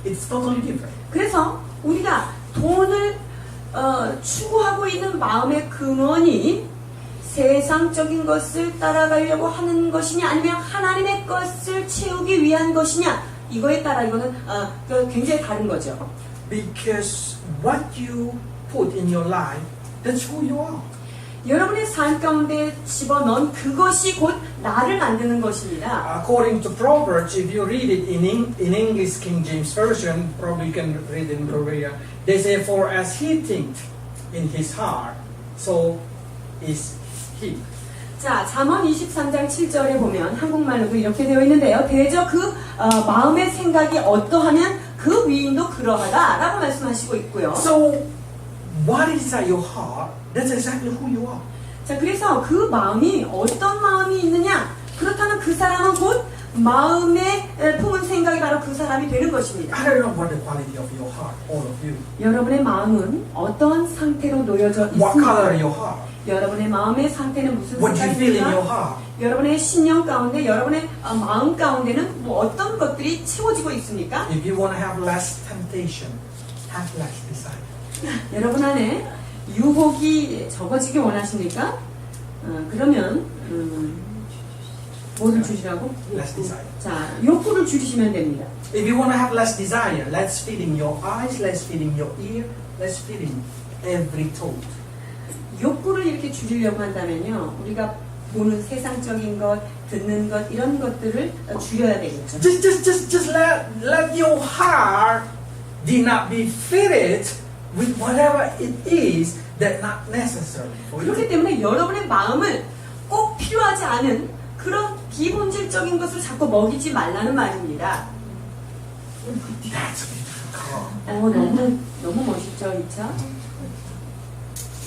it's totally different. 그래서 우리가 돈을 추구하고 있는 마음의 근원이 세상적인 것을 따라가려고 하는 것이냐 아니면 하나님의 것을 채우기 위한 것이냐 이거에 따라 이거는 굉장히 다른 거죠. Because what you put in your life, that's who you are. 여러분의 삶 가운데 집어넣은 그것이 곧 나를 만드는 것입니다. According to Proverbs, if you read it in English King James Version, probably you can read it in Korea, they say, for as he thinks in his heart, so is he. 자, 잠언 23장 7절에 보면 한국말로도 이렇게 되어 있는데요. 대저 그 마음의 생각이 어떠하면 그 위인도 그러하다 라고 말씀하시고 있고요. So, what is at your heart, that's exactly who you are. 자, 그래서 그 마음이 어떤 마음이 있느냐? 그렇다면 그 사람은 곧 마음에 품은 생각이 바로 그 사람이 되는 것입니다. I don't know what the quality of your heart, all of you. 여러분의 마음은 어떤 상태로 놓여져 What color 있습니까? your heart? 여러분의 마음의 상태는 무슨 What do you feel in your 색깔입니까? heart? 여러분의 신령 가운데, 여러분의 마음 가운데는 뭐 어떤 것들이 채워지고 있습니까? If you want to have less temptation, have less desire. 여러분 안에 유혹이 적어지기 원하십니까? 그러면 뭐를 줄이라고? Less desire. 자, 욕구를 줄이시면 됩니다. If you want to have less desire, less feeding your eyes, less feeding your ear, less feeding every thought. 욕구를 이렇게 줄이려고 한다면요, 우리가 보는 세상적인 것, 듣는 것 이런 것들을 줄여야 되겠죠. Just let your heart did not be fitted with whatever it is that not necessary for you. 그렇기 때문에 여러분의 마음을 꼭 필요하지 않은 그런 비본질적인 것을 자꾸 먹이지 말라는 말입니다. That's a beautiful car. 너무 멋있죠, 이 차?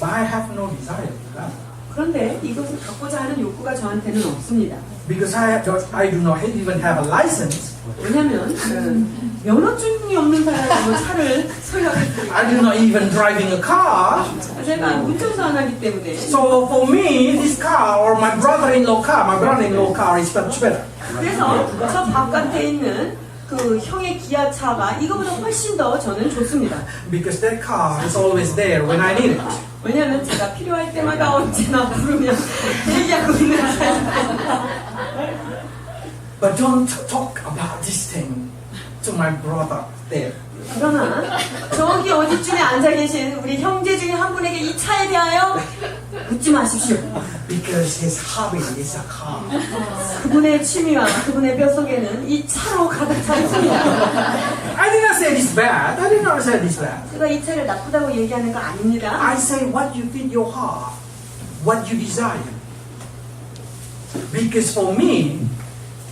But I have no desire for that. 그런데 이것을 갖고자 하는 욕구가 저한테는 없습니다. Because I do not even have a license. 왜냐면 면허증이 없는 사람으로 차를 소유하겠습니다. I do not even driving a car. 제가 운전도 안 하기 때문에. So for me, this car or my brother-in-law car is much better. 그래서 저 바깥에 있는 그 형의 기아차가 이거보다 훨씬 더 저는 좋습니다. Because that car is always there when I need it. 왜냐하면 제가 필요할 때마다 언제나 부르면 대기하고 있는 차입니다. But don't talk about this thing to my brother there. 그러나 저기 어디쯤에 앉아 계신 우리 형제 중에 한 분에게 이 차에 대하여 묻지 마십시오. Because his hobby is a car. 그분의 취미와 그분의 뼛속에는 이 차로 가득 차 있습니다. I did not say this bad. I did not say this bad. 제가 이 차를 나쁘다고 얘기하는 거 아닙니다. I say what you fit your heart, what you desire. Because for me,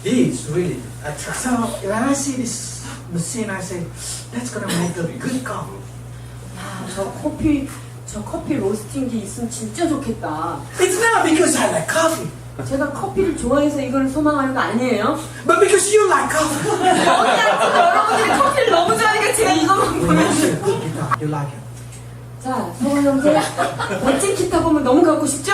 this really attracts. So when I see this machine, I say, that's gonna make a good car. 저 커피 로스팅기 있으면 진짜 좋겠다. It's not because I like coffee, 제가 커피를 좋아해서 이걸 소망하는 거 아니에요. but because you like coffee. 여러분들이 커피를 너무 좋아하니까 제가 이것만 When I 보면. say good guitar, you like it. 자, 성원 형제, 멋진 기타 보면 너무 갖고 싶죠?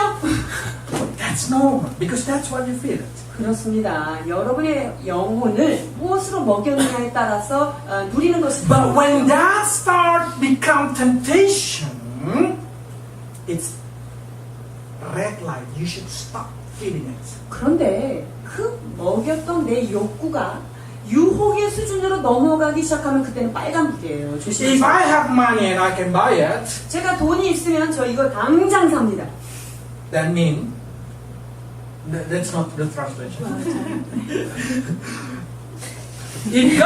That's normal because that's what you feel. 그렇습니다. 여러분의 영혼을 무엇으로 먹였느냐에 따라서 누리는 것입니다. But when that start become temptation, it's red light. You should stop feeling it. 그런데 그 먹였던 내 욕구가 유혹의 수준으로 넘어가기 시작하면 그때는 빨간불이에요. If 조심하세요. I have money and I can buy it, 제가 돈이 있으면 저 이거 당장 삽니다. that means that's not the translation. If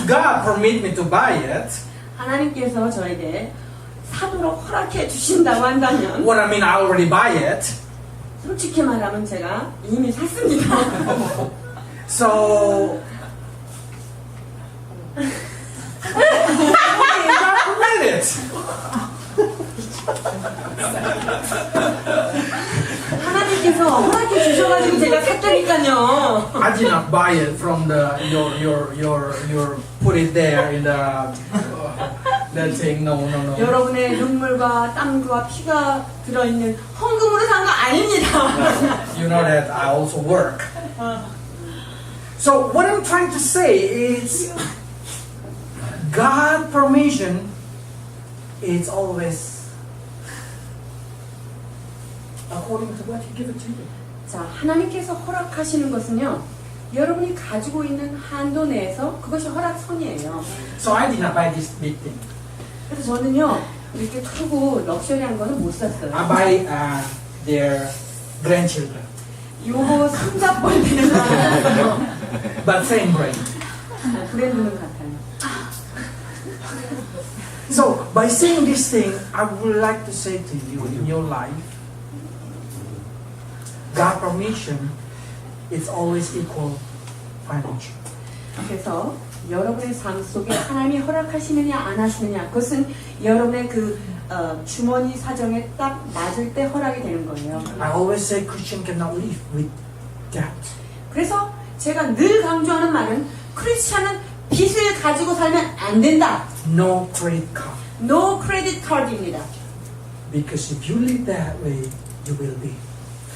God permit me to buy it, 하나님께서 저에게 사도록 허락해 주신다고 한다면 what I mean, I already buy it. 솔직히 말하면 제가 이미 샀습니다. So, God permit it. 하나님께서 허락해 주셔가지고 제가 샀다니까요. I did not buy it from your put it there in that thing. No. 여러분의 눈물과 땀과 피가 들어있는 헌금으로 산 거 아닙니다. You know that I also work. So what I'm trying to say is, God permission is always according to what He give it to you. 자, 하나님께서 허락하시는 것은요, 여러분이 가지고 있는 한도 내에서 그것이 허락선이에요. So I did not buy this big thing. 그래서 저는요, 이렇게 크고 럭셔리한 거는 못 샀어요. I buy their grandchildren, 요거 손잡벌 되는 거 같아요. but same brand. 브랜드는 같아요. So by saying this thing, I would like to say to you in your life, God permission is always equal financial. 그래서 여러분의 삶 속에 하나님이 허락하시느냐 안 하시느냐, 그것은 여러분의 그 주머니 사정에 딱 맞을 때 허락이 되는 거예요. I always say Christian cannot live with debt. 그래서 제가 늘 강조하는 말은 크리스찬은 빚을 가지고 살면 안 된다. No credit card. No credit card입니다. Because if you live that way, you will be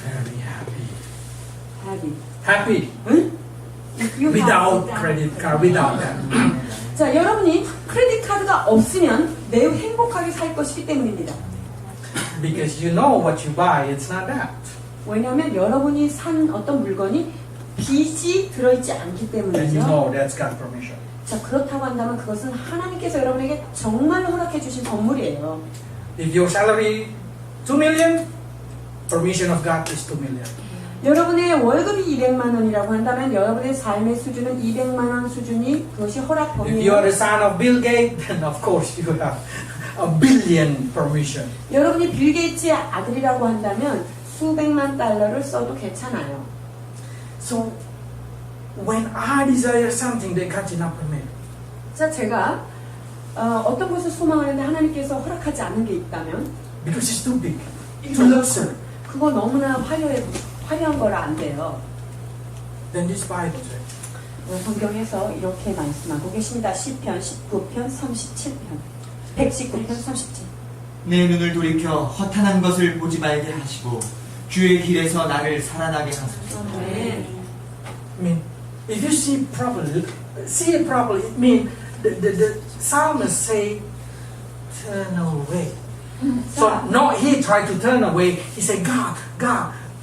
very happy. Happy 응? without credit card, without that. 자, 여러분이 크레딧 카드가 없으면 매우 행복하게 살 것이기 때문입니다. Because you know what you buy, it's not that. 왜냐하면 여러분이 산 어떤 물건이 빚이 들어있지 않기 And you 때문이죠. know that's God's permission. 자, 그렇다고 한다면 그것은 하나님께서 여러분에게 정말 허락해 주신 선물이에요. If your salary 2 million, permission of God is 2 million. 여러분의 월급이 200만 원이라고 한다면 여러분의 삶의 수준은 200만 원 수준이 그것이 허락 If you are 범위예요. the son of Bill Gates, then of course you have a billion permission. 여러분이 빌 게이츠의 아들이라고 한다면 수백만 달러를 써도 괜찮아요. So when I desire something, they can't enough permit. 자, 제가 어떤 것을 소망하는데 하나님께서 허락하지 않는 게 있다면 Because it's too big, too luxury. 그거 너무나 화려한 거라 안 돼요. Then this Bible says, 성경에서 이렇게 말씀하고 계십니다. 시편 19편 37편 119편 37. 내 눈을 돌이켜 허탄한 것을 보지 말게 하시고 주의 길에서 나를 살아나게 하소서. 네. I mean, if you see it properly, it means the psalmist say, turn away. So not he tried to turn away. He said, God,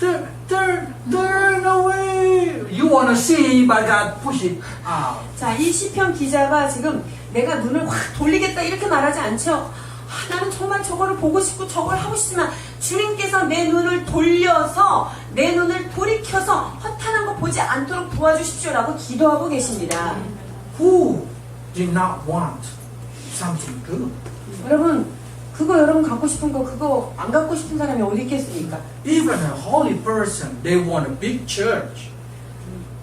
turn away. You want to see, but God push it out. 자, 이 시편 기자가 지금 내가 눈을 확 돌리겠다 이렇게 말하지 않죠. 나는 정말 저거를 보고 싶고 저걸 하고 싶지만 주님께서 내 눈을 돌려서 내 눈을 돌이켜서 허탄한 거 보지 않도록 도와주십시오라고 기도하고 계십니다. Who did not want something good? 여러분, 그거 여러분 갖고 싶은 거 그거 안 갖고 싶은 사람이 어디 있겠습니까? Even a holy person, they want a big church.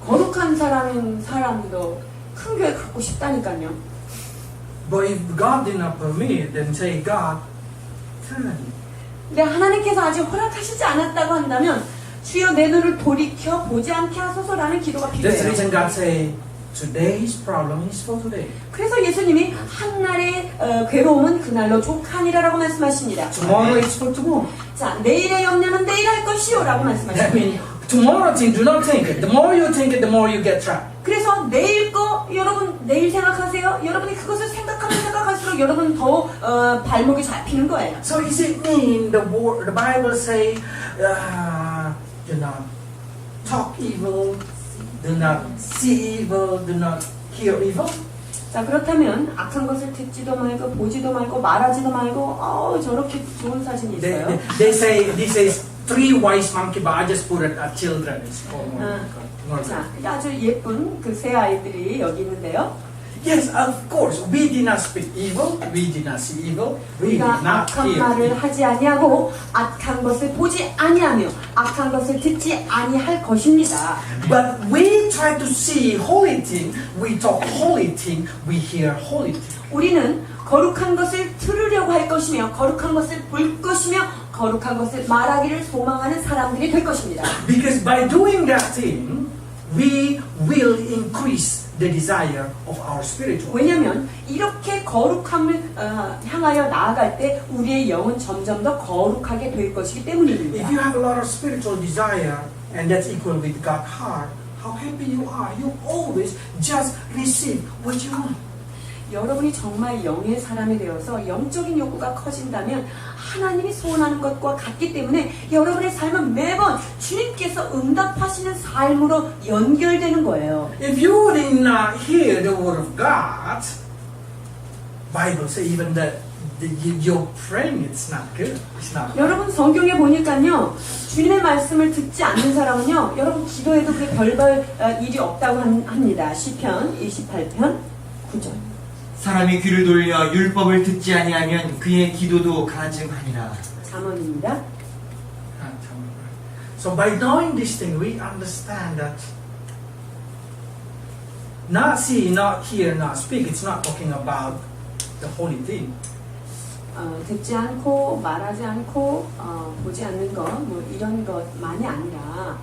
거룩한 사람도 큰 교회 갖고 싶다니까요. But if God did not permit, then say, God, turn. 근데 하나님께서 아직 허락하시지 않았다고 한다면 주여 내 눈을 돌이켜 보지 않게 하소서라는 기도가 That's the 필요해요. reason God say, today's problem is for today. 그래서 예수님이 한날의 괴로움은 그날로 족하니라라고 말씀하십니다. Tomorrow is for tomorrow. 자, 내일의 염려는 내일 할 것이요라고 That 말씀하십니다. means tomorrow thing, do not think it. The more you think it, the more you get trapped. 그래서 내일 거 여러분 내일 생각하세요. 여러분이 그것을 생각하면 생각할수록 여러분 더 발목이 잡히는 거예요. So is it mean the Bible say, do not talk evil, do not see evil, do not hear evil? 자, 그렇다면 악한 것을 듣지도 말고 보지도 말고 말하지도 말고 저렇게 좋은 사진이 있어요. They say this is three wise monkey, but I just put it at children. It's 자, 아주 예쁜 그 세 아이들이 여기 있는데요. Yes, of course. We did not speak evil. We did not see evil. We did 우리가 not 악한 hear 말을 evil. 하지 아니하고 악한 것을 보지 아니하며 악한 것을 듣지 아니할 것입니다. But we try to see holy thing. We talk holy thing. We hear holy thing. 우리는 거룩한 것을 들으려고 할 것이며 거룩한 것을 볼 것이며 거룩한 것을 말하기를 소망하는 사람들이 될 것입니다. Because by doing that thing, we will increase the desire of our spiritual. 왜냐하면 이렇게 거룩함을 향하여 나아갈 때 우리의 영은 점점 더 거룩하게 될 것이기 If 때문입니다. you have a lot of spiritual desire and that's equal with God's heart, how happy you are. You always just receive what you want. 여러분이 정말 영의 사람이 되어서 영적인 욕구가 커진다면 하나님이 소원하는 것과 같기 때문에 여러분의 삶은 매번 주님께서 응답하시는 삶으로 연결되는 거예요. If you did not hear the word of God, Bible say even that your praying it's not good. It's not. 여러분 성경에 보니까요 주님의 말씀을 듣지 않는 사람은요 여러분 기도해도 그게 별별 일이 없다고 합니다. 시편 28편 9절. 사람이 귀를 돌려 율법을 듣지 아니하면 그의 기도도 가증하니라. 잠언입니다. So by knowing this thing, we understand that not see, not hear, not speak. It's not talking about the holy thing. 듣지 않고 말하지 않고 보지 않는 것 뭐 이런 것만이 아니라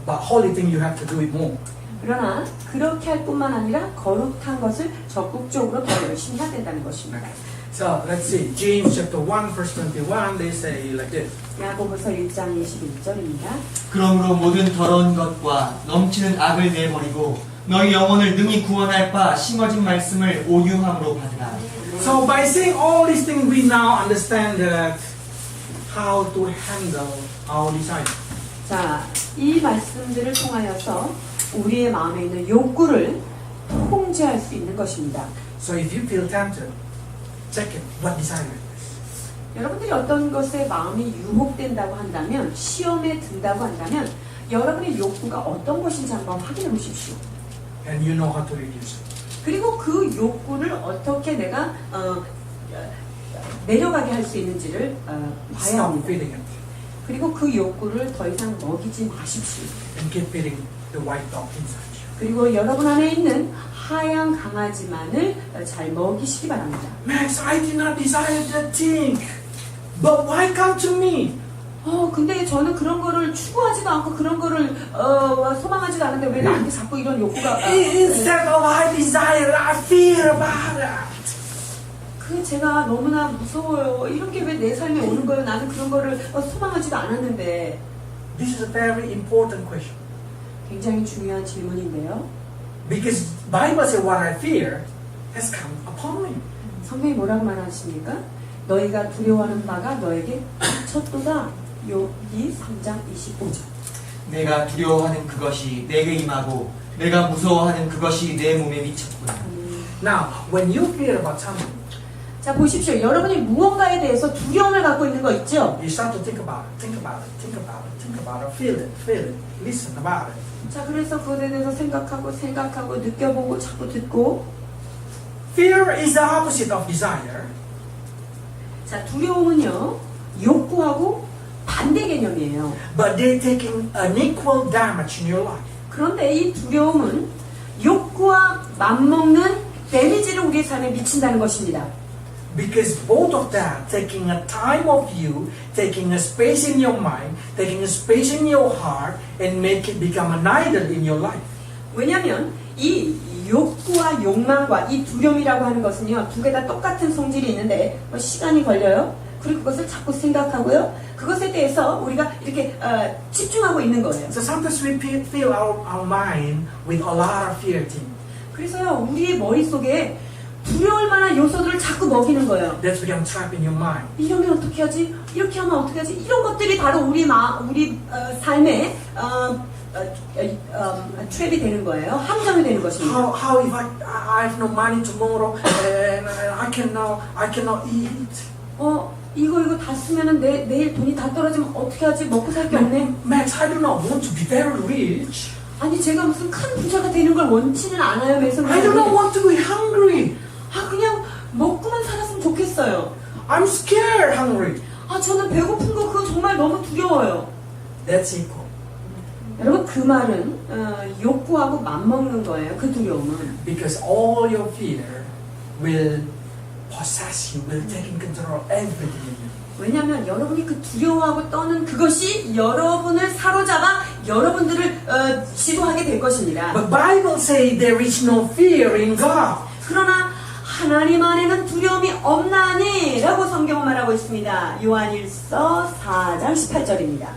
But holy thing, you have to do it more. 그러나 그렇게 할 뿐만 아니라 거룩한 것을 적극적으로 더 열심히 해야 된다는 것입니다. So let's see. James chapter 1 verse 21, they say like this. 야고보서 1장 21절입니다. 그러므로 모든 더러운 것과 넘치는 악을 내버리고 너희 영혼을 능히 구원할 바 심어진 말씀을 오유함으로 받으라. So by saying all these things, we now understand that how to handle our desire. 자, 이 말씀들을 통하여서 우리의 마음에 있는 욕구를 통제할 수 있는 것입니다. So if you feel tempted, check it. What desire it is. 여러분들이 어떤 것에 마음이 유혹된다고 한다면, 시험에 든다고 한다면 여러분의 욕구가 어떤 것인지 한번 확인해 보십시오. And you know how to reduce it. 그리고 그 욕구를 어떻게 내가 내려가게 할 수 있는지를 봐야 Stop 합니다. feeding it 그리고 그 욕구를 더 이상 먹이지 마십시오. and keep feeding the white dog inside you. 그리고 여러분 안에 있는 하얀 강아지만을 잘 먹이시기 바랍니다. Max, I did not desire that thing, but why come to me? 근데 저는 그런 거를 추구하지도 않고 그런 거를 소망하지도 않는데 왜 나한테 자꾸 이런 욕구가 Instead of I desire, I fear about it. 그 제가 너무나 무서워요. 이런 게 왜 내 삶에 오는 거예요? 나는 그런 거를 소망하지도 않았는데. This is a very important question 굉장히 중요한 질문인데요. because Bible says what I fear has come upon me. 성경이 뭐라고 말하십니까? 너희가 두려워하는 바가 너에게 쳤도다. 욥기 3장 25절. 내가 두려워하는 그것이 내게 임하고 내가 무서워하는 그것이 내 몸에 미쳤구나. Now, when you fear about something, 자 보십시오. 여러분이 무언가에 대해서 두려움을 갖고 있는 거 있죠? you start to think about it, think about it, think about it, think about it, feel it, listen about it. 자 그래서 그것에 대해서 생각하고 느껴보고 자꾸 듣고. Fear is the opposite of desire. 자 두려움은요 욕구하고 반대 개념이에요. But they're taking an equal damage in your life. 그런데 이 두려움은 욕구와 맞먹는 데미지를 우리의 삶에 미친다는 것입니다. Because both of that, taking a time of you, taking a space in your mind, taking a space in your heart, and make it become an idol in your life. 왜냐하면 이 욕구와 욕망과 이 두려움이라고 하는 것은요 두 개 다 똑같은 성질이 있는데 시간이 걸려요. 그리고 그것을 자꾸 생각하고요. 그것에 대해서 우리가 이렇게 집중하고 있는 거예요. So sometimes we fill our mind with a lot of fear things. 그래서요 우리의 머릿속에 두려울 만한 요소들을 자꾸 먹이는 거예요. That's become trapped in your mind. 이러면 어떻게 하지? 이렇게 하면 어떻게 하지? 이런 것들이 바로 우리 삶에 트랩이 되는 거예요. 함정이 되는 것입니다. How if I have no money tomorrow and I cannot eat? 이거 다 쓰면은 내일 돈이 다 떨어지면 어떻게 하지? 먹고 살 게 없네. Max, I do not want to be very rich. 아니 제가 무슨 큰 부자가 되는 걸 원치는 않아요, 매선. I do not want to be hungry. 그냥 먹고만 살았으면 좋겠어요. I'm scared hungry. 저는 배고픈 거 그거 정말 너무 두려워요. That's equal. 여러분 그 말은 욕구하고 맞먹는 거예요. 그 두려움은. Because all your fear will possess you, will take in control of everything in you. 왜냐하면 여러분이 그 두려워하고 떠는 그것이 여러분을 사로잡아 여러분들을 지도하게 될 것입니다. But Bible says there is no fear in God. 그러나 하나님 안에는 두려움이 없나니 라고 성경은 말하고 있습니다. 요한일서 4장 18절입니다.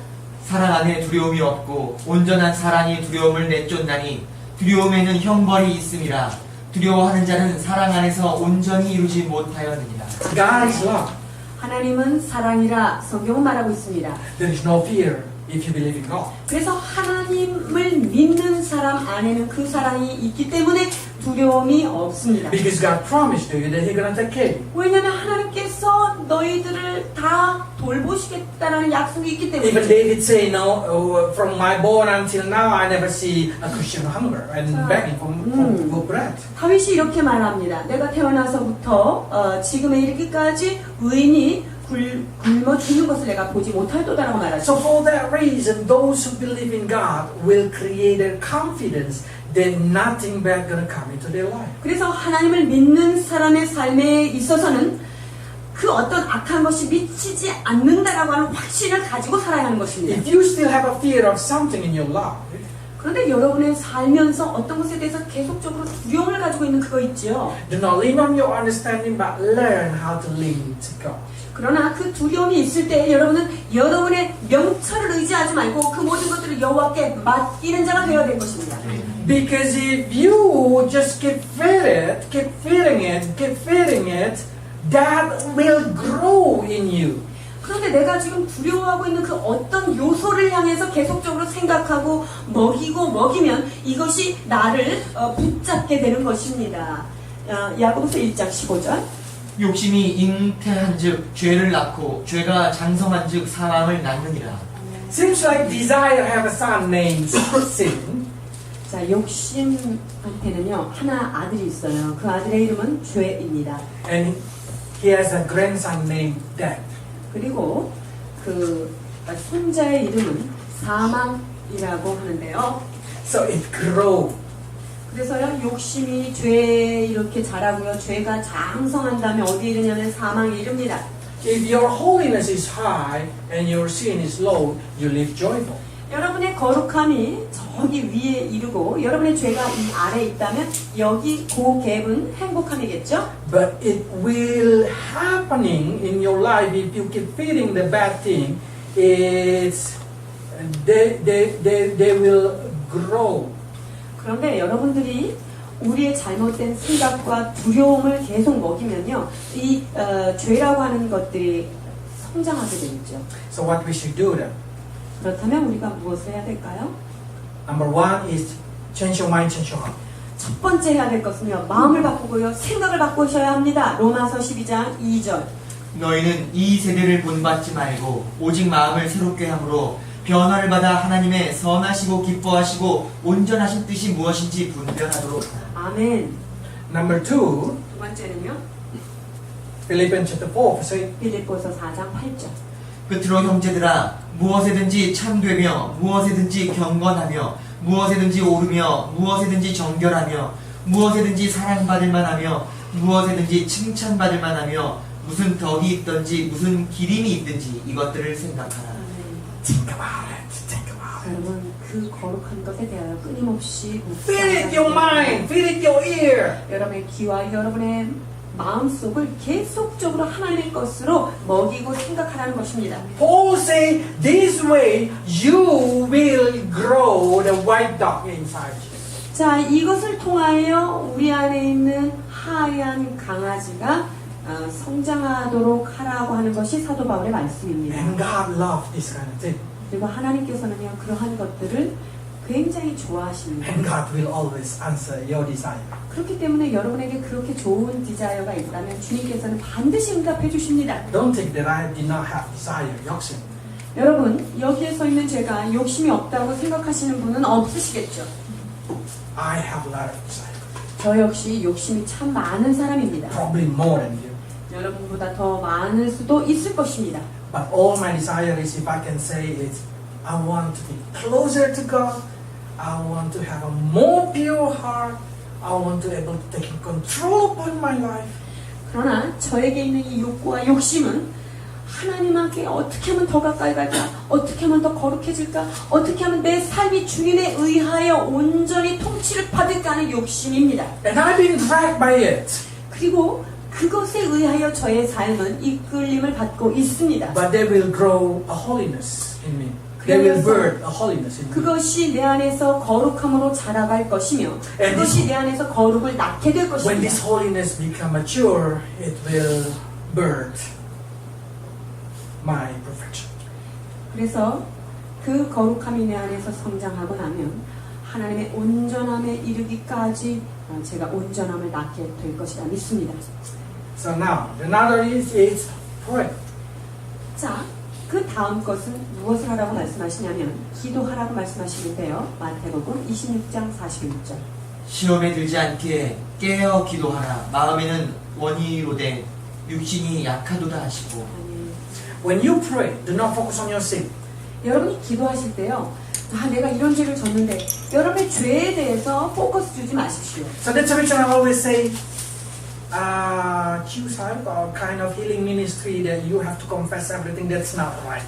사랑 안에 두려움이 없고 온전한 사랑이 두려움을 내쫓나니 두려움에는 형벌이 있음이라. 두려워하는 자는 사랑 안에서 온전히 이루지 못하였느니라. God is love. 하나님은 사랑이라 성경은 말하고 있습니다. There is no fear if you believe in God. 그래서 하나님을 믿는 사람 안에는 그 사랑이 있기 때문에 두려움이 없습니다. Because God promised you that He's going to take care of you. 왜냐하면 하나님께서 너희들을 다 돌보시겠다는 약속이 있기 때문에. Even David say, no, from my born until now, I never see a Christian hunger and begging for bread. 다윗이 이렇게 말합니다. 내가 태어나서부터 지금에 이르기까지 의인이 굶어 죽는 것을 내가 보지 못할도다라고 말하죠. So for that reason, those who believe in God will create a confidence that nothing bad going to come into their life. 그래서 하나님을 믿는 사람의 삶에 있어서는 그 어떤 악한 것이 미치지 않는다라고 하는 확신을 가지고 살아야 하는 것입니다. If you still have a fear of something in your life, 그런데 여러분의 살면서 어떤 것에 대해서 계속적으로 두려움을 가지고 있는 그거 있죠. do not lean on your understanding, but learn how to lean to God. 그러나 그 두려움이 있을 때 여러분은 여러분의 명철을 의지하지 말고 그 모든 것들을 여호와께 맡기는 자가 되어야 될 것입니다. Because if you just keep feeding it, that will grow in you. 그런데 내가 지금 두려워하고 있는 그 어떤 요소를 향해서 계속적으로 생각하고 먹이면 이것이 나를 붙잡게 되는 것입니다. 야고보서 1장 15절. 욕심이 잉태한즉 죄를 낳고 죄가 장성한즉 사망을 낳느니라. Seems like desire have a son named sin. 자, 욕심한테는요, 하나 아들이 있어요. 그 아들의 이름은 죄입니다. And he has a grandson named Death. 그리고 그 손자의 이름은 사망이라고 하는데요. So it grew. 그래서요, 욕심이 죄에 이렇게 자라고요. 죄가 장성한 다음에 어디에 이르냐면 사망에 이릅니다. If your holiness is high and your sin is low, you live joyful. 여러분의 거룩함이 저기 위에 이르고 여러분의 죄가 이 아래에 있다면 여기 그 갭은 행복함이겠죠? But it will happening in your life if you keep feeding the bad thing. It's they will grow. 그런데 여러분들이 우리의 잘못된 생각과 두려움을 계속 먹이면요, 이 죄라고 하는 것들이 성장하게 되겠죠. So what we should do then? 그렇다면 우리가 무엇을 해야 될까요? Number one is change your mind, change your heart. 첫 번째 해야 될 것은요, 마음을 바꾸고요, 생각을 바꾸셔야 합니다. 로마서 12장 2절. 너희는 이 세대를 본받지 말고 오직 마음을 새롭게 함으로 변화를 받아 하나님의 선하시고 기뻐하시고 온전하신 뜻이 무엇인지 분별하도록 하라. 아멘. Number two, 두 번째는요, Philippians chapter 4, verse 8. 빌립보서 4장 8절. 끝으로 형제들아 무엇에든지 참되며 무엇에든지 경건하며 무엇에든지 오르며 무엇에든지 정결하며 무엇에든지 사랑받을 만하며 무엇에든지 칭찬받을 만하며 무슨 덕이 있든지 무슨 기림이 있든지 이것들을 생각하라. 아멘. Think about it. Think about it. 여러분, 그 거룩한 것에 대하여 끊임없이 Fill it your mind. Fill it your ear. 여러분의 귀와 여러분의 마음속을 계속적으로 하나님의 것으로 먹이고 생각하라는 것입니다. Paul say this way you will grow the white dog inside you. 자, 이것을 통하여 우리 안에 있는 하얀 강아지가 성장하도록 하라고 하는 것이 사도 바울의 말씀입니다. And God loves this kind of thing. 그리고 하나님께서는요, 그러한 것들을 굉장히 좋아하십니다. And God will always answer your desire. 그렇기 때문에 여러분에게 그렇게 좋은 디자이어가 있다면 주님께서는 반드시 응답해 주십니다. Don't think that I did not have desire, 욕심. 여러분, 여기에 서 있는 제가 욕심이 없다고 생각하시는 분은 없으시겠죠? I have a lot of desire. 저 역시 욕심이 참 많은 사람입니다. Probably more than you. 여러분보다 더 많을 수도 있을 것입니다. But all my desire is, if I can say it, I want to be closer to God. I want to have a more pure heart. I want to be able to take control upon my life. 그러나 저에게 있는 이 욕구와 욕심은 하나님께 어떻게 하면 더 가까이 갈까? 어떻게 하면 더 거룩해질까? 어떻게 하면 내 삶이 주님에 의하여 온전히 통치를 받을까 하는 욕심입니다. And I've been dragged by it. 그리고 그것에 의하여 저의 삶은 이끌림을 받고 있습니다. But they will grow a holiness in me. They will birth a holiness in me. 그것이 내 안에서 거룩함으로 자라갈 것이며 그것이 내 안에서 거룩을 낳게 될 When this 것입니다. holiness become mature, it will birth my perfection. 그래서 그 거룩함이 내 안에서 성장하고 나면 하나님의 온전함에 이르기까지 제가 온전함을 낳게 될 것이라 믿습니다. So now, another is pray. 자, 그 다음 것은 무엇을 하라고 말씀하시냐면 기도하라고 말씀하시는데요. 마태복음 26장 41절. 시험에 들지 않게 깨어 기도하라. 마음에는 원이로되 육신이 약하도다 하시고. When you pray, do not focus on your sin. 여러분이 기도하실 때요. 내가 이런 죄를 졌는데 여러분의 죄에 대해서 포커스 주지 마십시오. So that's the reason I always say, choose a kind of healing ministry that you have to confess everything. That's not right.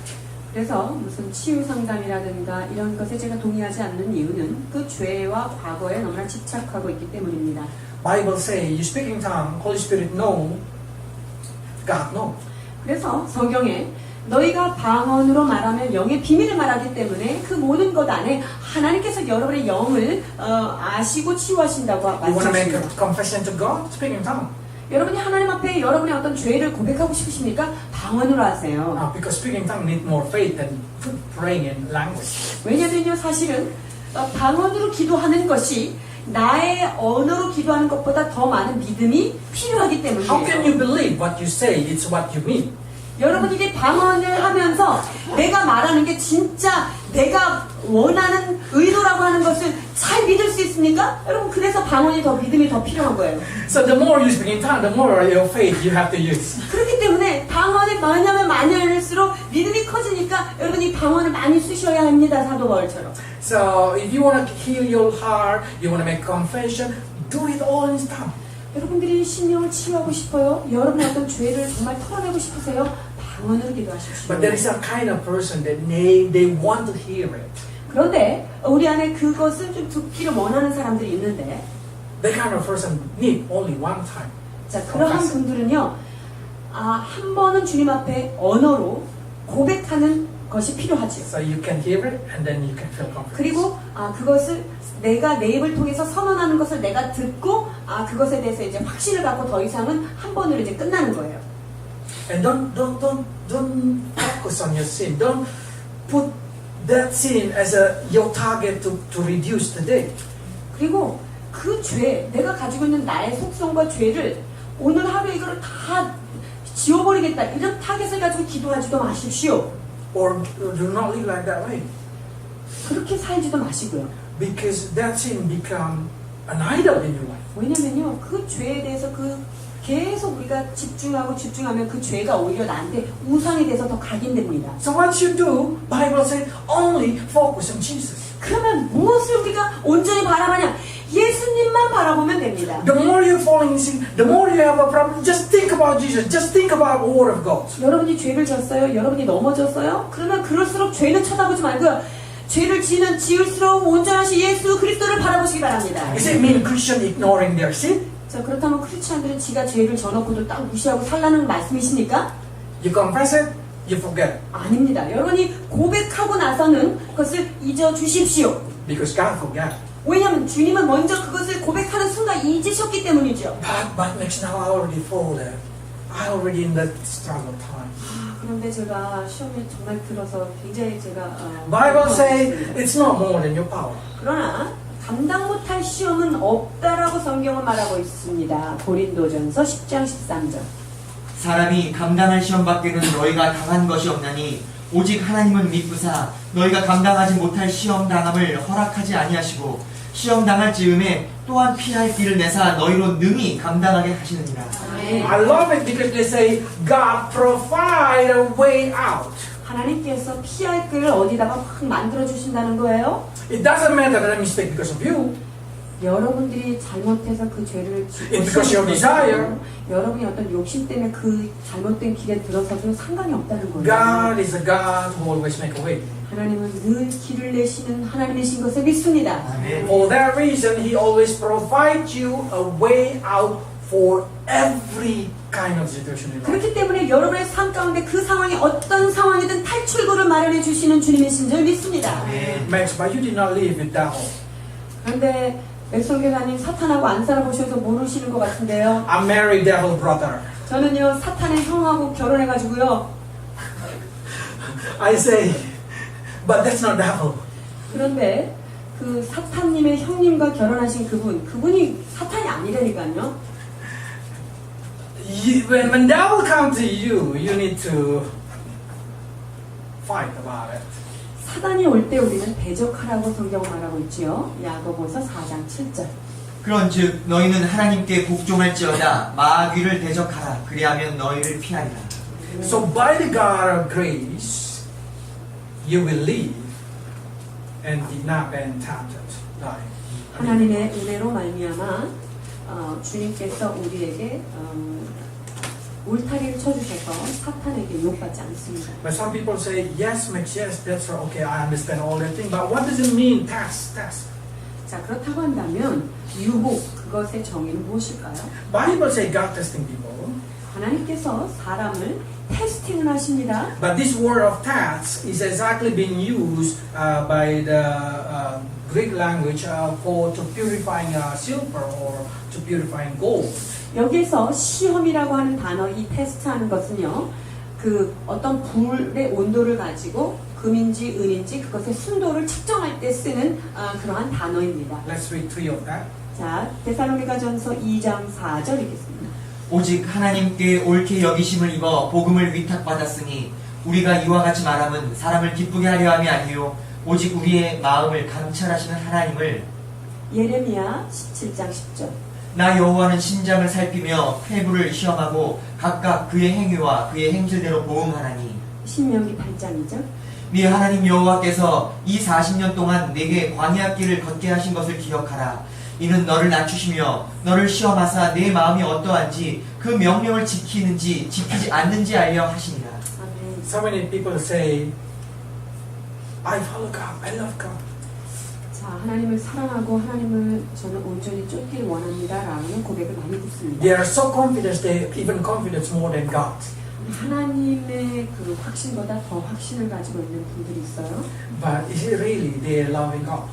그래서 무슨 치유 상담이라든가 이런 것에 제가 동의하지 않는 이유는 그 죄와 과거에 너무나 집착하고 있기 때문입니다. Bible say, you speak in tongue, Holy Spirit know, God know. 그래서 성경에 너희가 방언으로 말하면 영의 비밀을 말하기 때문에 그 모든 것 안에 하나님께서 여러분의 영을 아시고 치유하신다고 You want to make a 말씀하십니다. confession to God? Speak in tongue. 여러분이 하나님 앞에 여러분의 어떤 죄를 고백하고 싶으십니까? 방언으로 하세요. Because speaking in tongue need more faith than praying in language. 왜냐면요, 사실은 방언으로 기도하는 것이 나의 언어로 기도하는 것보다 더 많은 믿음이 필요하기 How can 때문이에요. you believe what you say? It's what you mean. 여러분 이게 방언을 하면서 내가 말하는 게 진짜 내가 원하는 의도라고 하는 것을 잘 믿을 수 있습니까? 여러분 그래서 방언이 더 믿음이 더 필요한 거예요. So the more you speak in tongue, the more your faith you have to use. 그렇기 때문에 방언을 많이 하면 많이 할수록 믿음이 커지니까 여러분이 방언을 많이 쓰셔야 합니다. 사도 바울처럼. So if you want to heal your heart, you want to make confession, do it all in tongue. 여러분들이 심령을 치유하고 싶어요? 여러분의 어떤 죄를 정말 털어내고 싶으세요? 방언으로 기도하십시오. But there is a kind of person that they want to hear it. 그런데 우리 안에 그것을 좀 듣기를 원하는 사람들이 있는데 That kind of person need only one time. 자, 그러한 분들은요, 한 번은 주님 앞에 언어로 고백하는 것이 필요하지요. So you can hear it and then you can feel confidence. 그리고 그것을 내가 내 입을 통해서 선언하는 것을 내가 듣고 그것에 대해서 이제 확신을 갖고 더 이상은 한 번으로 이제 끝나는 거예요. And don't focus on your sin. Don't put that sin as your target to reduce today. 그리고 그 죄, 내가 가지고 있는 나의 속성과 죄를 오늘 하루 이거를 다 지워버리겠다 이런 타겟을 가지고 기도하지도 마십시오. Or do not live like that way. 그렇게 살지도 마시고요. Because that sin become an idol in your life. 왜냐면요, 그 죄에 대해서 계속 우리가 집중하면 그 죄가 오히려 나한테 우상이 돼서 더 각인됩니다. So what you do, Bible says, only focus on Jesus. 그러면 무엇을 우리가 온전히 바라보냐? 예수님만 바라보면 됩니다. The more you fall in sin, the more you have a problem, just think about Jesus. Just think about the Word of God. 여러분이 죄를 졌어요? 여러분이 넘어졌어요? 그러면 그럴수록 죄는 쳐다보지 말고요. 죄를 지을수록 온전하신 예수 그리스도를 바라보시기 바랍니다. Does it mean Christian ignoring their sin? 자, 그렇다면 크리스찬들은 지가 죄를 져놓고도 딱 무시하고 살라는 말씀이십니까? You confess it, you forget. 아닙니다. 여러분이 고백하고 나서는 그것을 잊어주십시오. Because God forgot. 왜냐하면 주님은 먼저 그것을 고백하는 순간 잊으셨기 때문이죠. But next now I already fall there. I already in that struggle time. 그런데 제가 시험에 정말 들어서 굉장히 제가 Bible say it's not more than your power. 그러나 감당 못할 시험은 없다라고 성경은 말하고 있습니다. 고린도전서 10장 13절. 사람이 감당할 시험 밖에는 너희가 당한 것이 없나니 오직 하나님은 믿으사 너희가 감당하지 못할 시험 당함을 허락하지 아니하시고 시험 당할 즈음에 또한 피할 길을 내사 너희로 능히 감당하게 하시느니라. I love it because they say God provide a way out. 하나님께서 피할 길을 어디다가 확 만들어 주신다는 거예요. It doesn't matter that I mistake because of you. 여러분들이 잘못해서 그 죄를 짓고 It's because your desire. 여러분이 어떤 욕심 때문에 그 잘못된 길에 들어서도 상관이 없다는 거예요. God is a God who always make a way. 하나님은 늘 길을 내시는 하나님이신 것을 믿습니다. 아멘. For that reason, He always provides you a way out for every kind of situation in life. 그렇기 때문에 여러분의 삶 가운데 그 상황이 어떤 상황이든 탈출구를 마련해 주시는 주님이신 줄 믿습니다. Max, but you did not live with that hope. 그런데 맥성교사님 사탄하고 안 살아보셔서 모르시는 것 같은데요. I'm married devil brother. 저는요 사탄의 형하고 결혼해가지고요. I say, but that's not devil. 그런데 그 사탄님의 형님과 결혼하신 그분이 사탄이 아니라니까요. When devil comes to you, you need to fight about it. 사단이 올 때 우리는 대적하라고 성경은 말하고 있지요. 야고보서 4장 7절. 그런즉 너희는 하나님께 복종할지어다 마귀를 대적하라 그리하면 너희를 피하리라. So by the God of grace, you will live and did not be tempted. Die. 하나님의 은혜로 말미암아 주님께서 우리에게 울타리를 쳐주셔서 사탄에게 욕받지 않습니다. But some people say, yes, Max, yes, that's right. Okay, I understand all that thing. But what does it mean, test? 자, 그렇다고 한다면 유혹 그것의 정의는 무엇일까요? Bible say God testing people. 하나님께서 사람을 테스팅을 하십니다. But this word of test is exactly being used by the Greek language for to purifying silver or to purifying gold. 여기에서 시험이라고 하는 단어, 이 테스트하는 것은요, 그 어떤 불의 온도를 가지고 금인지 은인지 그것의 순도를 측정할 때 쓰는 그러한 단어입니다. Let's read 3 of that. 자, 데살로니가전서 2장 4절 읽겠습니다. 오직 하나님께 옳게 여기심을 입어 복음을 위탁받았으니 우리가 이와 같이 말함은 사람을 기쁘게 하려 함이 아니요 오직 우리의 마음을 감찰하시는 하나님을. 예레미야 17장 10절. 나 여호와는 심장을 살피며 폐부를 시험하고 각각 그의 행위와 그의 행실대로 보응하나니. 신명기 8장이죠. 네 하나님 여호와께서 이 40년 동안 내게 광야 길을 걷게 하신 것을 기억하라. 이는 너를 낮추시며 너를 시험하사 내 마음이 어떠한지 그 명령을 지키는지 지키지 않는지 알려 하시니라. 아멘. So many people say, I follow God, I love God. 자, 하나님을 사랑하고 하나님을 저는 온전히 쫓길 원합니다라는 고백을 많이 듣습니다. They are so confident, they even confidence more than God. 하나님의 그 확신보다 더 확신을 가지고 있는 분들이 있어요. But is it really they are loving God?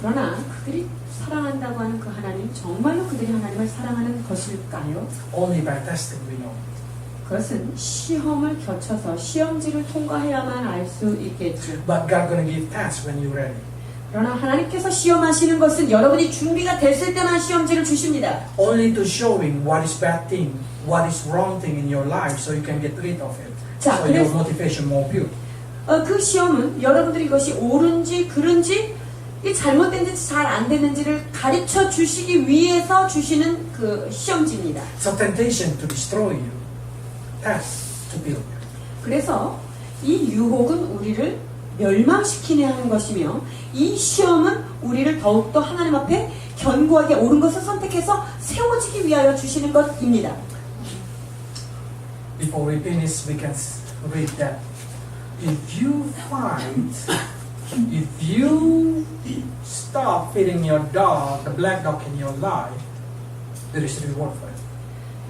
그러나 그들이 사랑한다고 하는 그 하나님, 정말로 그들이 하나님을 사랑하는 것일까요? Only by testing we know. 그것은 시험을 거쳐서 시험지를 통과해야만 알 수 있겠죠. But God gonna give tests when you're ready. 그러나 하나님께서 시험하시는 것은 여러분이 준비가 됐을 때만 시험지를 주십니다. Only to showing what is bad thing, what is wrong thing in your life, so you can get rid of it. 자, So your 그래서- motivation more pure. 그 시험은 여러분들이 이것이 옳은지 그른지 이 잘못된지 잘 안 됐는지를 가르쳐 주시기 위해서 주시는 그 시험지입니다. So temptation to destroy you, test to build you. 그래서 이 유혹은 우리를 멸망시키게 하는 것이며 이 시험은 우리를 더욱더 하나님 앞에 견고하게 옳은 것을 선택해서 세워지기 위하여 주시는 것입니다. Before we finish, we can read that. If you find, if you stop feeding your dog, the black dog in your life, there is reward for it.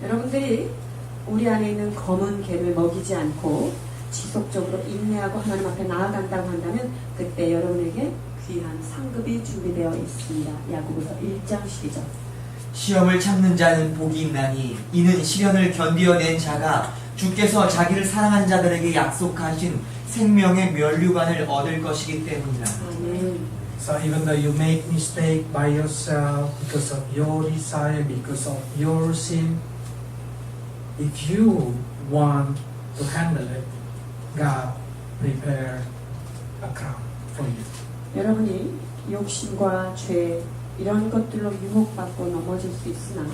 여러분들이 우리 안에 있는 검은 개를 먹이지 않고 지속적으로 인내하고 하나님 앞에 나아간다고 한다면 그때 여러분에게 귀한 상급이 준비되어 있습니다. 야고보서 1장 12절. 시험을 참는 자는 복이 있나니 이는 시련을 견디어낸 자가 주께서 자기를 사랑하는 자들에게 약속하신 생명의 면류관을 얻을 것이기 때문이라. 아멘. So even though you make mistake by yourself because of your desire, because of your sin, if you want to handle it, God prepare a crown for you. 여러분이 욕심과 죄 이런 것들로 유혹받고 넘어질 수 있으나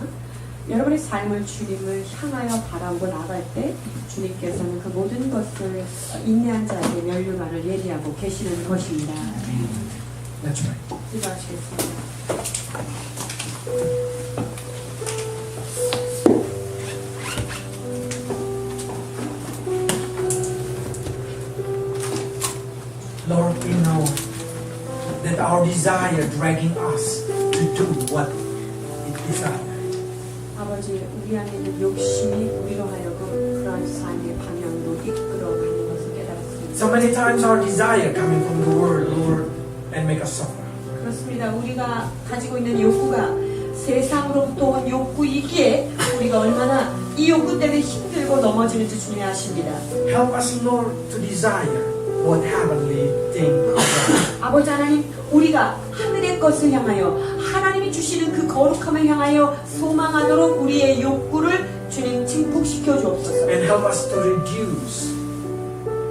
여러분의 삶을 주님을 향하여 바라보고 나갈 때 주님께서는 그 모든 것을 인내한 자에게 면류관을 예리하고 계시는 것입니다. Let's pray. 기도하시겠습니다. Lord, we know that our desire dragging us to do what it desires. 아버지, 우리 안에 있는 욕심이 우리로 하여금 그러한 삶의 방향으로 이끌어가는 것을 깨달았습니다. So many times our desire coming from the world, Lord, and make us suffer. 그렇습니다. 우리가 가지고 있는 욕구가 세상으로부터 온 욕구이기에 우리가 얼마나 이 욕구 때문에 힘들고 넘어지는지 주님이 아십니다. Help us, Lord, to desire what heavenly thing. 아버지 하나님, 우리가 하늘의 것을 향하여 하나님이 주시는 그 거룩함을 향하여 소망하도록 우리의 욕구를 주님 증폭시켜 주옵소서. And help us to reduce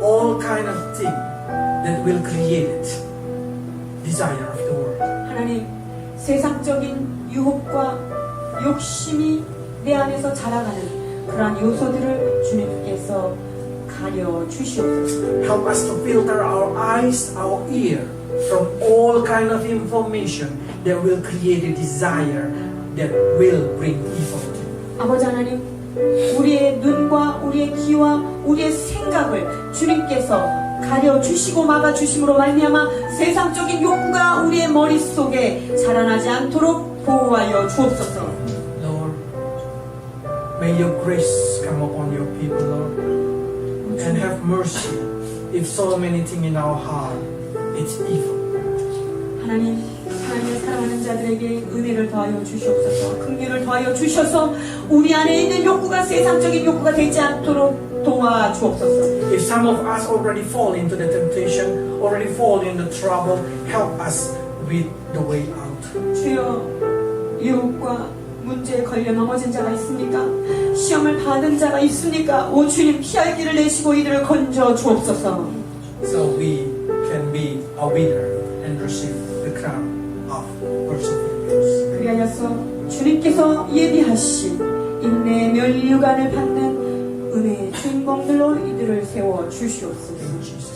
all kind of thing that will create desire of the world. 하나님, 세상적인 유혹과 욕심이 내 안에서 자라가는 그러한 요소들을 주님께서 가려 주시옵소서. Help us to filter our eyes, our ear from all kind of information that will create a desire that will bring evil. 아버지 하나님, 우리의 눈과 우리의 귀와 우리의 생각을 주님께서 가려 주시고 막아 주심으로 말미암아 세상적인 욕구가 우리의 머릿속에 자라나지 않도록 보호하여 주옵소서. Lord, may your grace come upon your people, Lord, and have mercy if so many things in our heart it's evil. 하나님, 하나님을 사랑하는 자들에게 은혜를 더하여 주시옵소서. 긍휼을 더하여 주셔서 우리 안에 있는 욕구가 세상적인 욕구가 되지 않도록 도와주옵소서. If some of us already fall into the temptation, already fall in the trouble, help us with the way out. 주여, 유혹과 문제에 걸려 넘어진 자가 있습니까? 시험을 받은 자가 있습니까? 오 주님 피할 길을 내시고 이들을 건져 주옵소서. So we can be a winner and receive the crown of perseverance. 그리하여서 주님께서 예비하신 인내의 면류관을 받는 은혜의 주인공들로 이들을 세워 주시옵소서. In Jesus'